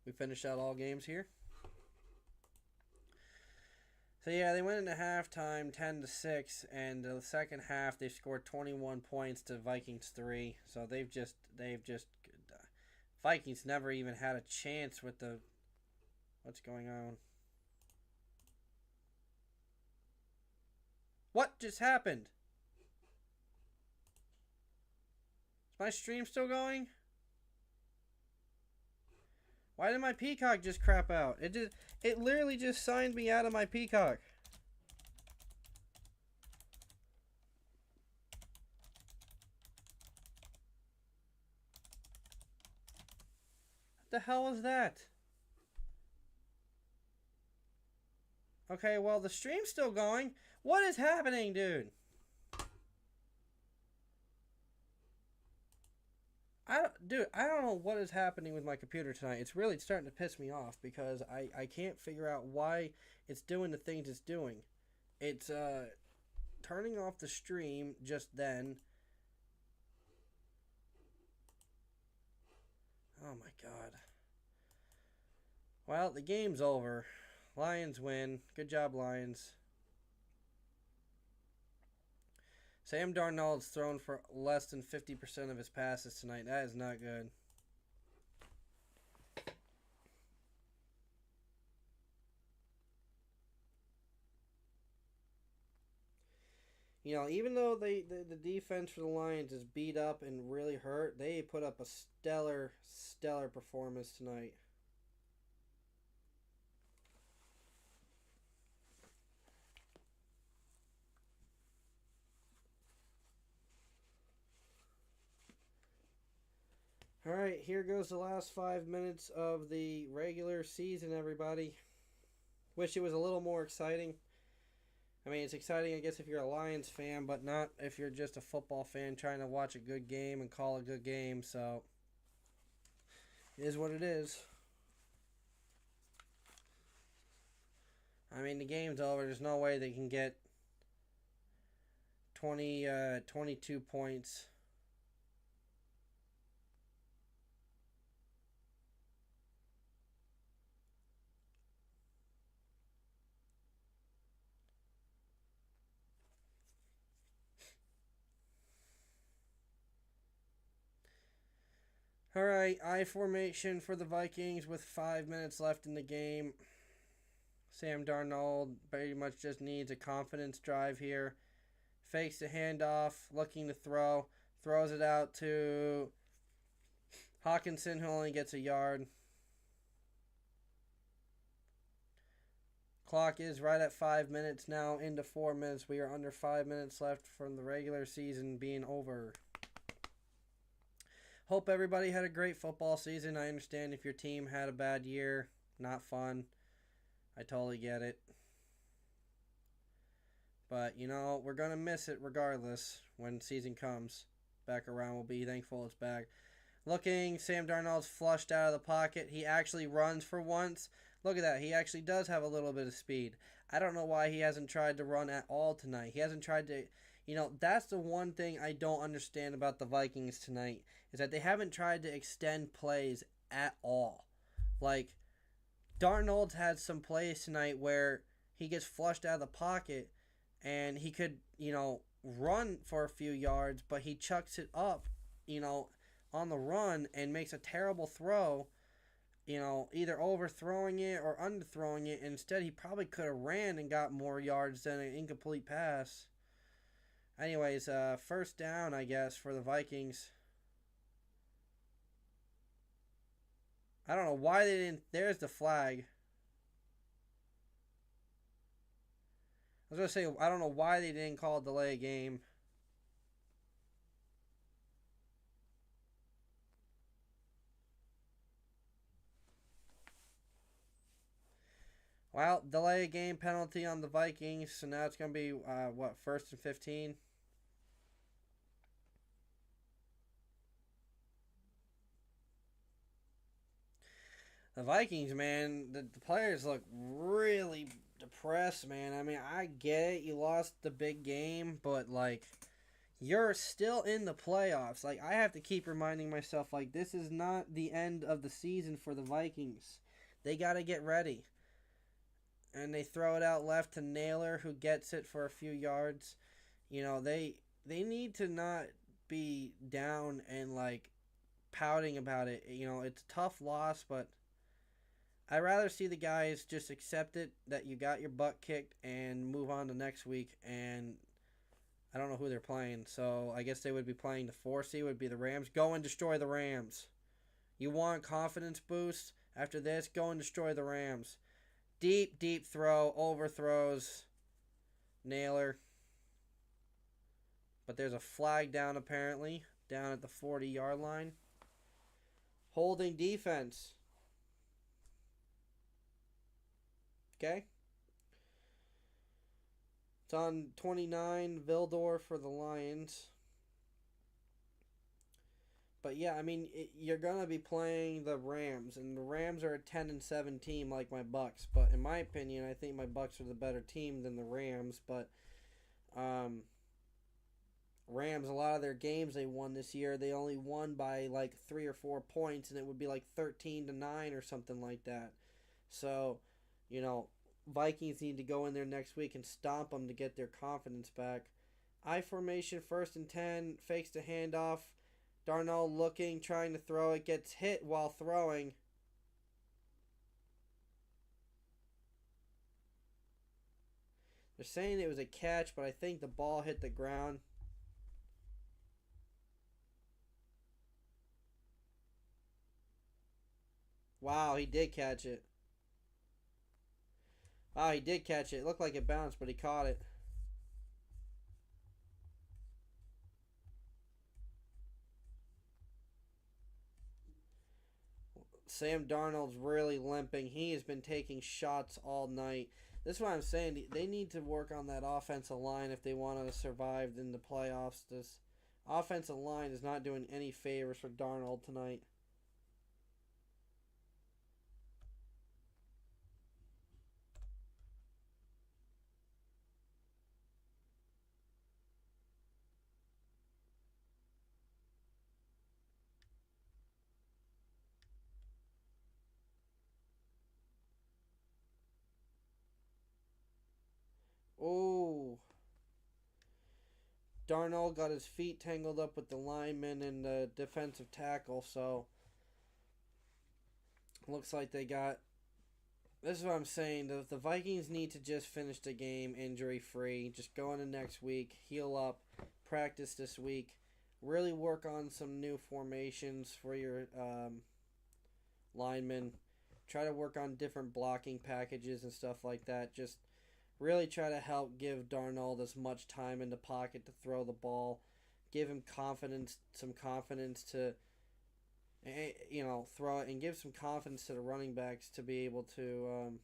We finished out all games here. So yeah, they went into halftime 10 to 6, and the second half they scored 21 points to Vikings 3. So they've just Vikings never even had a chance with the... What's going on? What just happened? Is my stream still going? Why did my Peacock just crap out? It literally just signed me out of my Peacock. What the hell was that? Okay, well, the stream's still going. What is happening, dude? I don't know what is happening with my computer tonight. It's really starting to piss me off because I can't figure out why it's doing the things it's doing. It's turning off the stream just then. Oh my god. Well, the game's over. Lions win. Good job, Lions. Sam Darnold's thrown for less than 50% of his passes tonight. That is not good. You know, even though the defense for the Lions is beat up and really hurt, they put up a stellar performance tonight. All right, here goes the last 5 minutes of the regular season, everybody. Wish it was a little more exciting. I mean, it's exciting, I guess, if you're a Lions fan, but not if you're just a football fan trying to watch a good game and call a good game. So, it is what it is. I mean, the game's over. There's no way they can get 22 points. All right, I formation for the Vikings with 5 minutes left in the game. Sam Darnold pretty much just needs a confidence drive here. Fakes the handoff, looking to throw. Throws it out to Hawkinson, who only gets a yard. Clock is right at 5 minutes now, into 4 minutes. We are under 5 minutes left from the regular season being over. Hope everybody had a great football season. I understand if your team had a bad year, not fun. I totally get it. But, you know, we're going to miss it regardless when season comes back around. We'll be thankful it's back. Looking, Sam Darnold's flushed out of the pocket. He actually runs for once. Look at that. He actually does have a little bit of speed. I don't know why he hasn't tried to run at all tonight. He hasn't tried to, you know, that's the one thing I don't understand about the Vikings tonight, is that they haven't tried to extend plays at all. Like, Darnold's had some plays tonight where he gets flushed out of the pocket and he could, you know, run for a few yards, but he chucks it up, you know, on the run and makes a terrible throw, you know, either overthrowing it or underthrowing it. Instead, he probably could have ran and got more yards than an incomplete pass. Anyways, first down, I guess, for the Vikings. I don't know why they didn't. There's the flag. I was going to say, I don't know why they didn't call a delay game. Well, delay game penalty on the Vikings. So now it's going to be, first and 15? The Vikings, man, the players look really depressed, man. I mean, I get it. You lost the big game, but, like, you're still in the playoffs. Like, I have to keep reminding myself, like, this is not the end of the season for the Vikings. They got to get ready. And they throw it out left to Naylor, who gets it for a few yards. You know, they need to not be down and, like, pouting about it. You know, it's a tough loss, but I'd rather see the guys just accept it, that you got your butt kicked, and move on to next week. And I don't know who they're playing, so I guess they would be playing the 4 seed, would be the Rams. Go and destroy the Rams. You want confidence boost after this? Go and destroy the Rams. Deep, deep throw, overthrows Naylor. But there's a flag down, apparently, down at the 40-yard line. Holding defense. Okay. It's on 29, Vildor for the Lions. But yeah, I mean, you're going to be playing the Rams, and the Rams are a 10-7 team like my Bucks. But in my opinion, I think my Bucks are the better team than the Rams. But Rams, a lot of their games they won this year, they only won by like 3 or 4 points, and it would be like 13-9 or something like that. So, you know, Vikings need to go in there next week and stomp them to get their confidence back. I formation, first and 10, fakes the handoff. Darnold looking, trying to throw it, gets hit while throwing. They're saying it was a catch, but I think the ball hit the ground. Wow, he did catch it. Wow, he did catch it. It looked like it bounced, but he caught it. Sam Darnold's really limping. He has been taking shots all night. This is what I'm saying. They need to work on that offensive line if they want to survive in the playoffs. This offensive line is not doing any favors for Darnold tonight. Oh, Darnold got his feet tangled up with the lineman and the defensive tackle, so looks like they got. This is what I'm saying. The Vikings need to just finish the game injury free. Just go into next week, heal up, practice this week, really work on some new formations for your linemen. Try to work on different blocking packages and stuff like that. Just really try to help give Darnold as much time in the pocket to throw the ball. Give him confidence, some confidence to, throw it, and give some confidence to the running backs to be able to.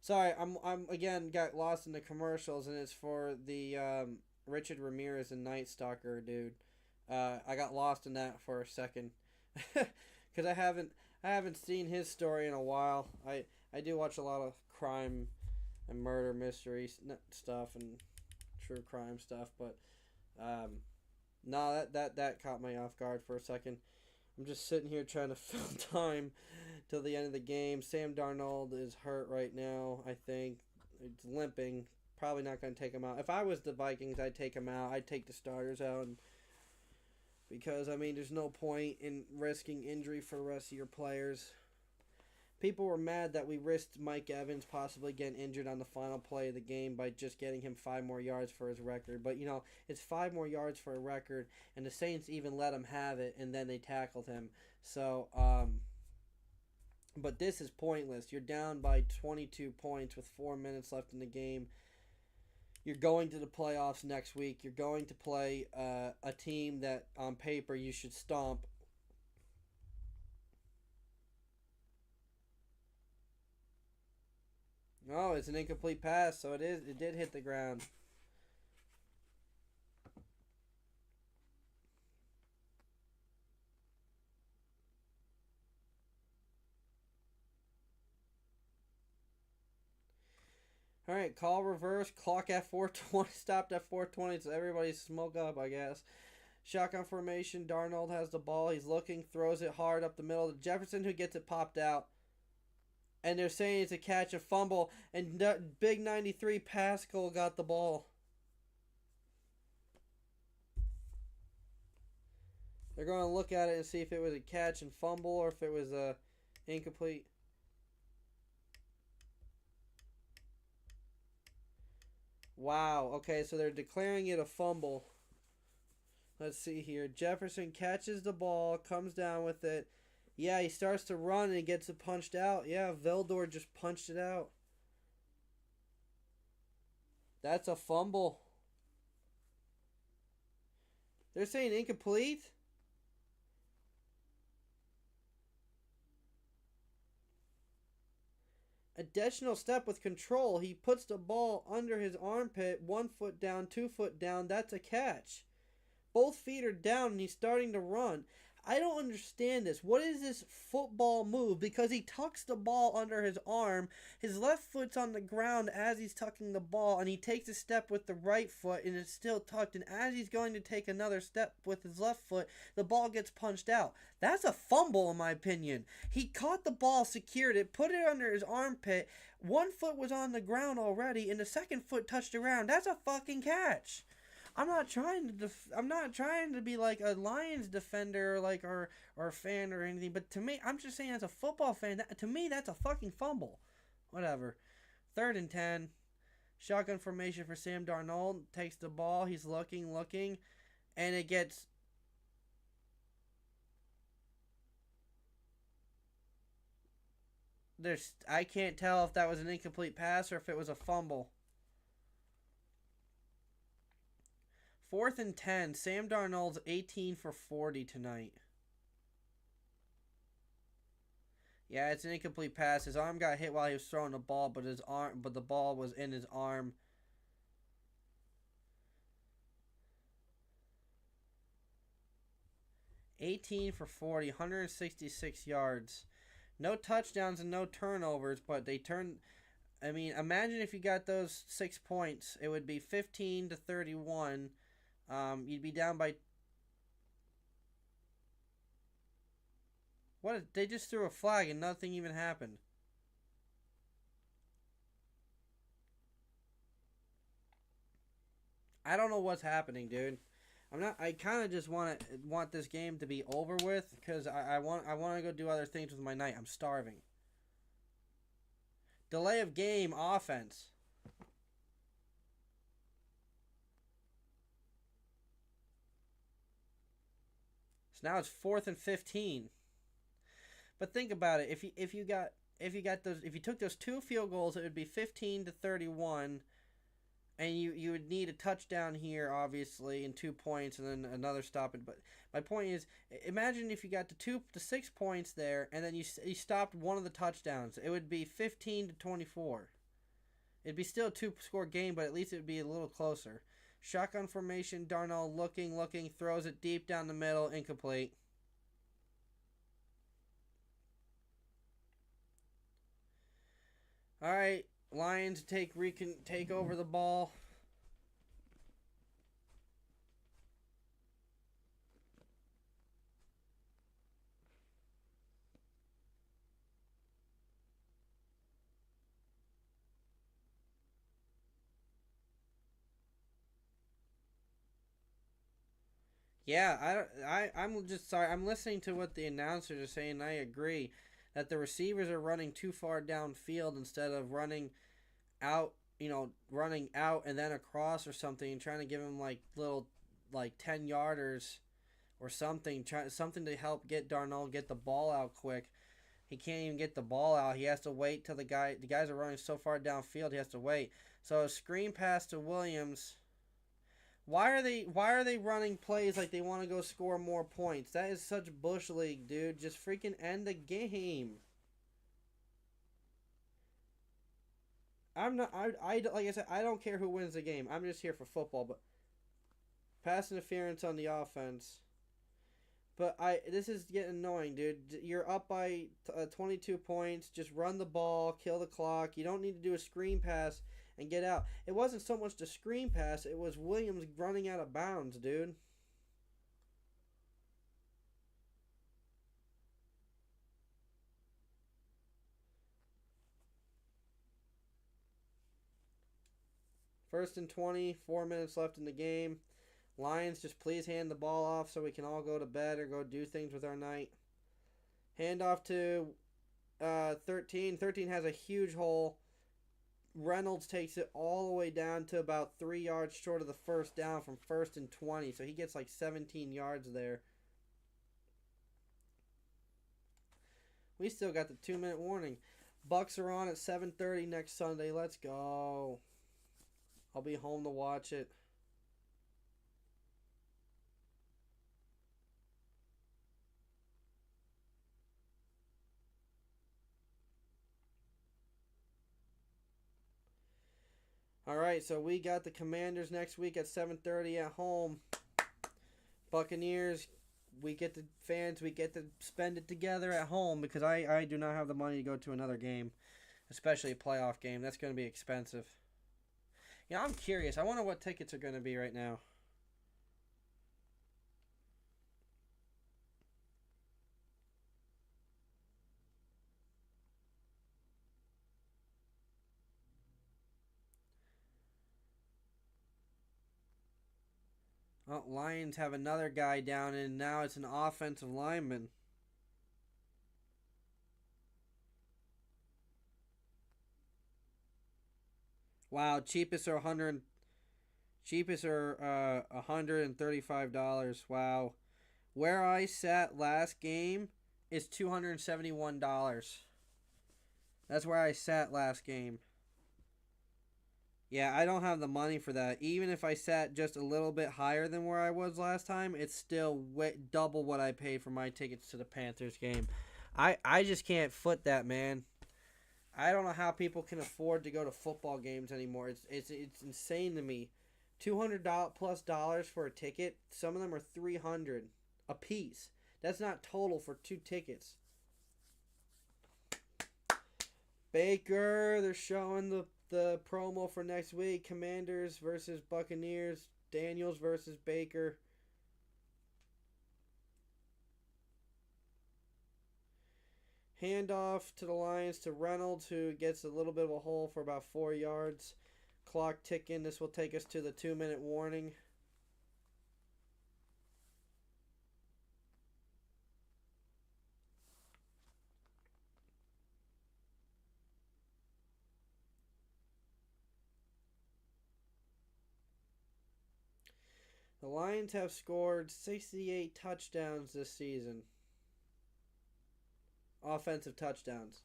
Sorry, I'm again got lost in the commercials, and it's for the Richard Ramirez and Night Stalker dude. I got lost in that for a second, because I haven't seen his story in a while. I do watch a lot of crime and murder mystery stuff and true crime stuff, but no, that caught me off guard for a second. I'm just sitting here trying to fill time till the end of the game. Sam Darnold is hurt right now, I think. It's limping. Probably not going to take him out. If I was the Vikings, I'd take him out. I'd take the starters out. Because, I mean, there's no point in risking injury for the rest of your players. People were mad that we risked Mike Evans possibly getting injured on the final play of the game by just getting him 5 more yards for his record. But, it's 5 more yards for a record, and the Saints even let him have it, and then they tackled him. So, but this is pointless. You're down by 22 points with 4 minutes left in the game. You're going to the playoffs next week. You're going to play a team that, on paper, you should stomp. Oh, it's an incomplete pass, so it did hit the ground. All right, call reverse, clock at 4:20, stopped at 4:20, so everybody smoke up, I guess. Shotgun formation, Darnold has the ball, he's looking, throws it hard up the middle to Jefferson, who gets it popped out. And they're saying it's a catch, a fumble, and big 93 Pascal got the ball. They're going to look at it and see if it was a catch and fumble or if it was a incomplete. Wow. Okay, so they're declaring it a fumble. Let's see here. Jefferson catches the ball, comes down with it. Yeah, he starts to run and gets it punched out. Yeah, Veldor just punched it out. That's a fumble. They're saying incomplete? Additional step with control. He puts the ball under his armpit, 1 foot down, 2 foot down. That's a catch. Both feet are down and he's starting to run. I don't understand this. What is this football move? Because he tucks the ball under his arm. His left foot's on the ground as he's tucking the ball, and he takes a step with the right foot, and it's still tucked. And as he's going to take another step with his left foot, the ball gets punched out. That's a fumble, in my opinion. He caught the ball, secured it, put it under his armpit. 1 foot was on the ground already, and the second foot touched the ground. That's a fucking catch. I'm not trying to be like a Lions defender or a fan or anything, but to me, I'm just saying as a football fan, to me that's a fucking fumble. Whatever. 3rd and 10. Shotgun formation for Sam Darnold. Takes the ball. He's looking, and it gets I can't tell if that was an incomplete pass or if it was a fumble. 4th and 10. Sam Darnold's 18 for 40 tonight. Yeah, it's an incomplete pass. His arm got hit while he was throwing the ball, but the ball was in his arm. $18 for 40, 166 yards. No touchdowns and no turnovers, but they turned. I mean, imagine if you got those 6 points. It would be 15 to 31. You'd be down by. What? They just threw a flag and nothing even happened. I don't know what's happening, dude. I'm not. I kind of just want this game to be over with because I want to go do other things with my night. I'm starving. Delay of game offense. So now it's 4th and 15. But think about it. If you took those 2 field goals, it would be 15 to 31. And you would need a touchdown here, obviously, and 2 points, and then another stop. But my point is, imagine if you got to 6 points there, and then you stopped one of the touchdowns. It would be 15 to 24. It'd be still a 2-score game, but at least it would be a little closer. Shotgun formation. Darnold looking, throws it deep down the middle, incomplete. All right. Lions take over the ball. Yeah, I'm just sorry. I'm listening to what the announcers are saying. And I agree that the receivers are running too far downfield instead of running out, running out and then across or something, and trying to give him like little 10-yarders or something, something to help get Darnold get the ball out quick. He can't even get the ball out. He has to wait till the guys are running so far downfield. He has to wait. So a screen pass to Williams. Why are they running plays like they want to go score more points? That is such bush league, dude. Just freaking end the game. I'm not. I like I said. I don't care who wins the game. I'm just here for football. But pass interference on the offense. But this is getting annoying, dude. You're up by 22 points. Just run the ball, kill the clock. You don't need to do a screen pass and get out. It wasn't so much the screen pass. It was Williams running out of bounds, dude. First and 20, 4 minutes left in the game. Lions, just please hand the ball off so we can all go to bed or go do things with our night. Hand off to 13. 13 has a huge hole. Reynolds takes it all the way down to about 3 yards short of the first down from 1st and 20. So he gets like 17 yards there. We still got the 2-minute warning. Bucks are on at 7:30 next Sunday. Let's go. I'll be home to watch it. All right, so we got the Commanders next week at 7:30 at home. Buccaneers, we get to spend it together at home because I do not have the money to go to another game, especially a playoff game. That's going to be expensive. Yeah, I'm curious. I wonder what tickets are going to be right now. Oh, Lions have another guy down, and now it's an offensive lineman. Wow, cheapest are $135. Wow. Where I sat last game is $271. That's where I sat last game. Yeah, I don't have the money for that. Even if I sat just a little bit higher than where I was last time, it's still double what I paid for my tickets to the Panthers game. I just can't foot that, man. I don't know how people can afford to go to football games anymore. It's insane to me. $200 plus for a ticket. Some of them are $300 a piece. That's not total for 2 tickets. Baker, they're showing the promo for next week. Commanders versus Buccaneers. Daniels versus Baker. Handoff to the Lions to Reynolds, who gets a little bit of a hole for about 4 yards. Clock ticking. This will take us to the 2-minute warning. The Lions have scored 68 touchdowns this season. Offensive touchdowns.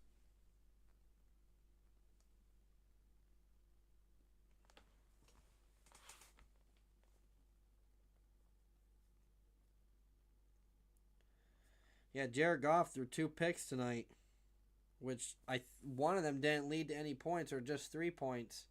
Yeah, Jared Goff threw 2 picks tonight, which one of them didn't lead to any points or just 3 points.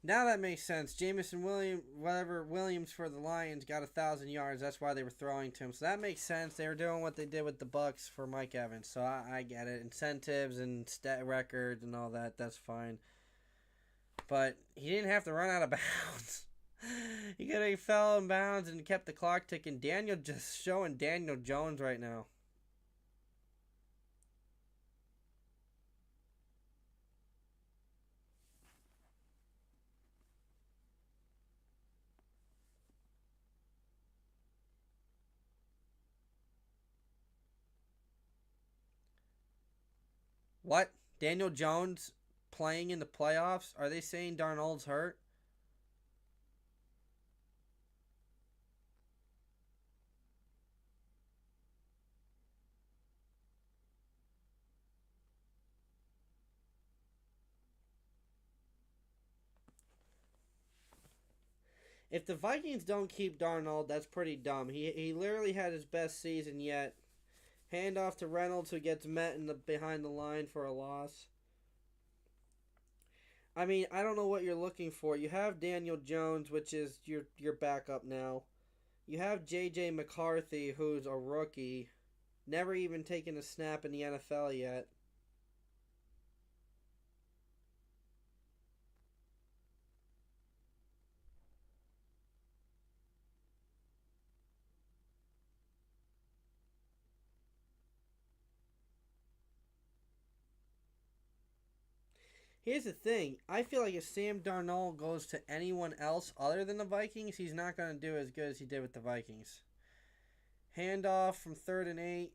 Now that makes sense. Williams for the Lions got 1,000 yards. That's why they were throwing to him. So that makes sense. They were doing what they did with the Bucks for Mike Evans. So I get it. Incentives and stat records and all that. That's fine. But he didn't have to run out of bounds. He fell in bounds and kept the clock ticking. Daniel just showing Daniel Jones right now. What? Daniel Jones playing in the playoffs? Are they saying Darnold's hurt? If the Vikings don't keep Darnold, that's pretty dumb. He literally had his best season yet. Handoff to Reynolds, who gets met in the behind the line for a loss. I mean, I don't know what you're looking for. You have Daniel Jones, which is your backup now. You have J.J. McCarthy, who's a rookie, never even taken a snap in the NFL yet. Here's the thing. I feel like if Sam Darnold goes to anyone else other than the Vikings, he's not going to do as good as he did with the Vikings. Handoff from 3rd and 8.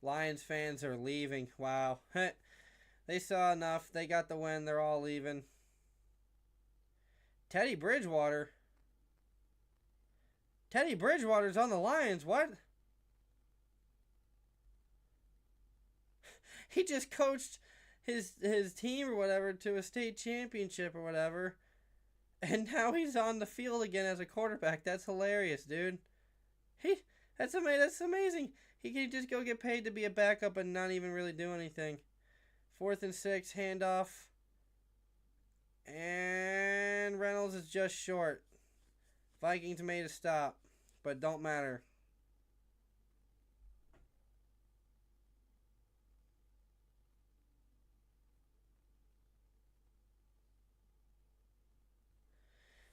Lions fans are leaving. Wow. They saw enough. They got the win. They're all leaving. Teddy Bridgewater. Teddy Bridgewater's on the Lions. What? He just coached his team or whatever to a state championship or whatever. And now he's on the field again as a quarterback. That's hilarious, dude. That's amazing. He can just go get paid to be a backup and not even really do anything. 4th and 6, handoff. And Reynolds is just short. Vikings made a stop, but don't matter.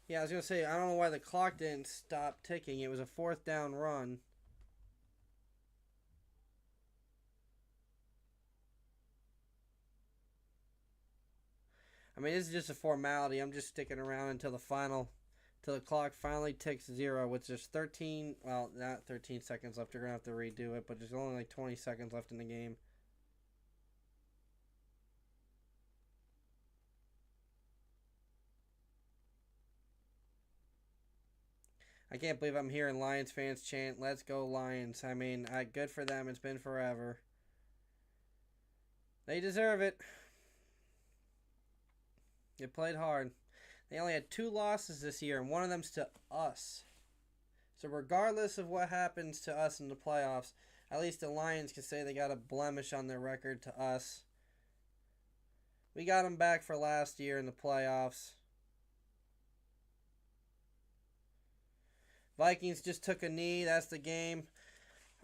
Yeah, I was going to say, I don't know why the clock didn't stop ticking. It was a 4th down run. I mean, this is just a formality. I'm just sticking around until till the clock finally ticks 0 with just 13, well, not 13 seconds left. You're going to have to redo it, but there's only like 20 seconds left in the game. I can't believe I'm hearing Lions fans chant, "Let's go Lions." I mean, good for them. It's been forever. They deserve it. They played hard. They only had 2 losses this year, and one of them's to us. So regardless of what happens to us in the playoffs, at least the Lions can say they got a blemish on their record to us. We got them back for last year in the playoffs. Vikings just took a knee. That's the game.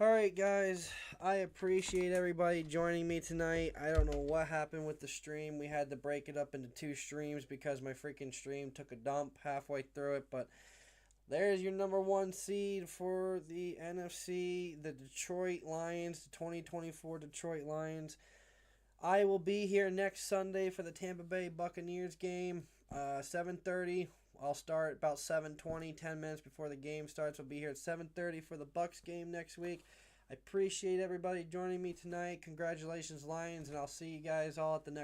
Alright, guys. I appreciate everybody joining me tonight. I don't know what happened with the stream. We had to break it up into 2 streams because my freaking stream took a dump halfway through it. But there's your number 1 seed for the NFC, the Detroit Lions, the 2024 Detroit Lions. I will be here next Sunday for the Tampa Bay Buccaneers game, 7:30. I'll start about 7:20, 10 minutes before the game starts. I'll be here at 7:30 for the Bucs game next week. I appreciate everybody joining me tonight. Congratulations, Lions, and I'll see you guys all at the next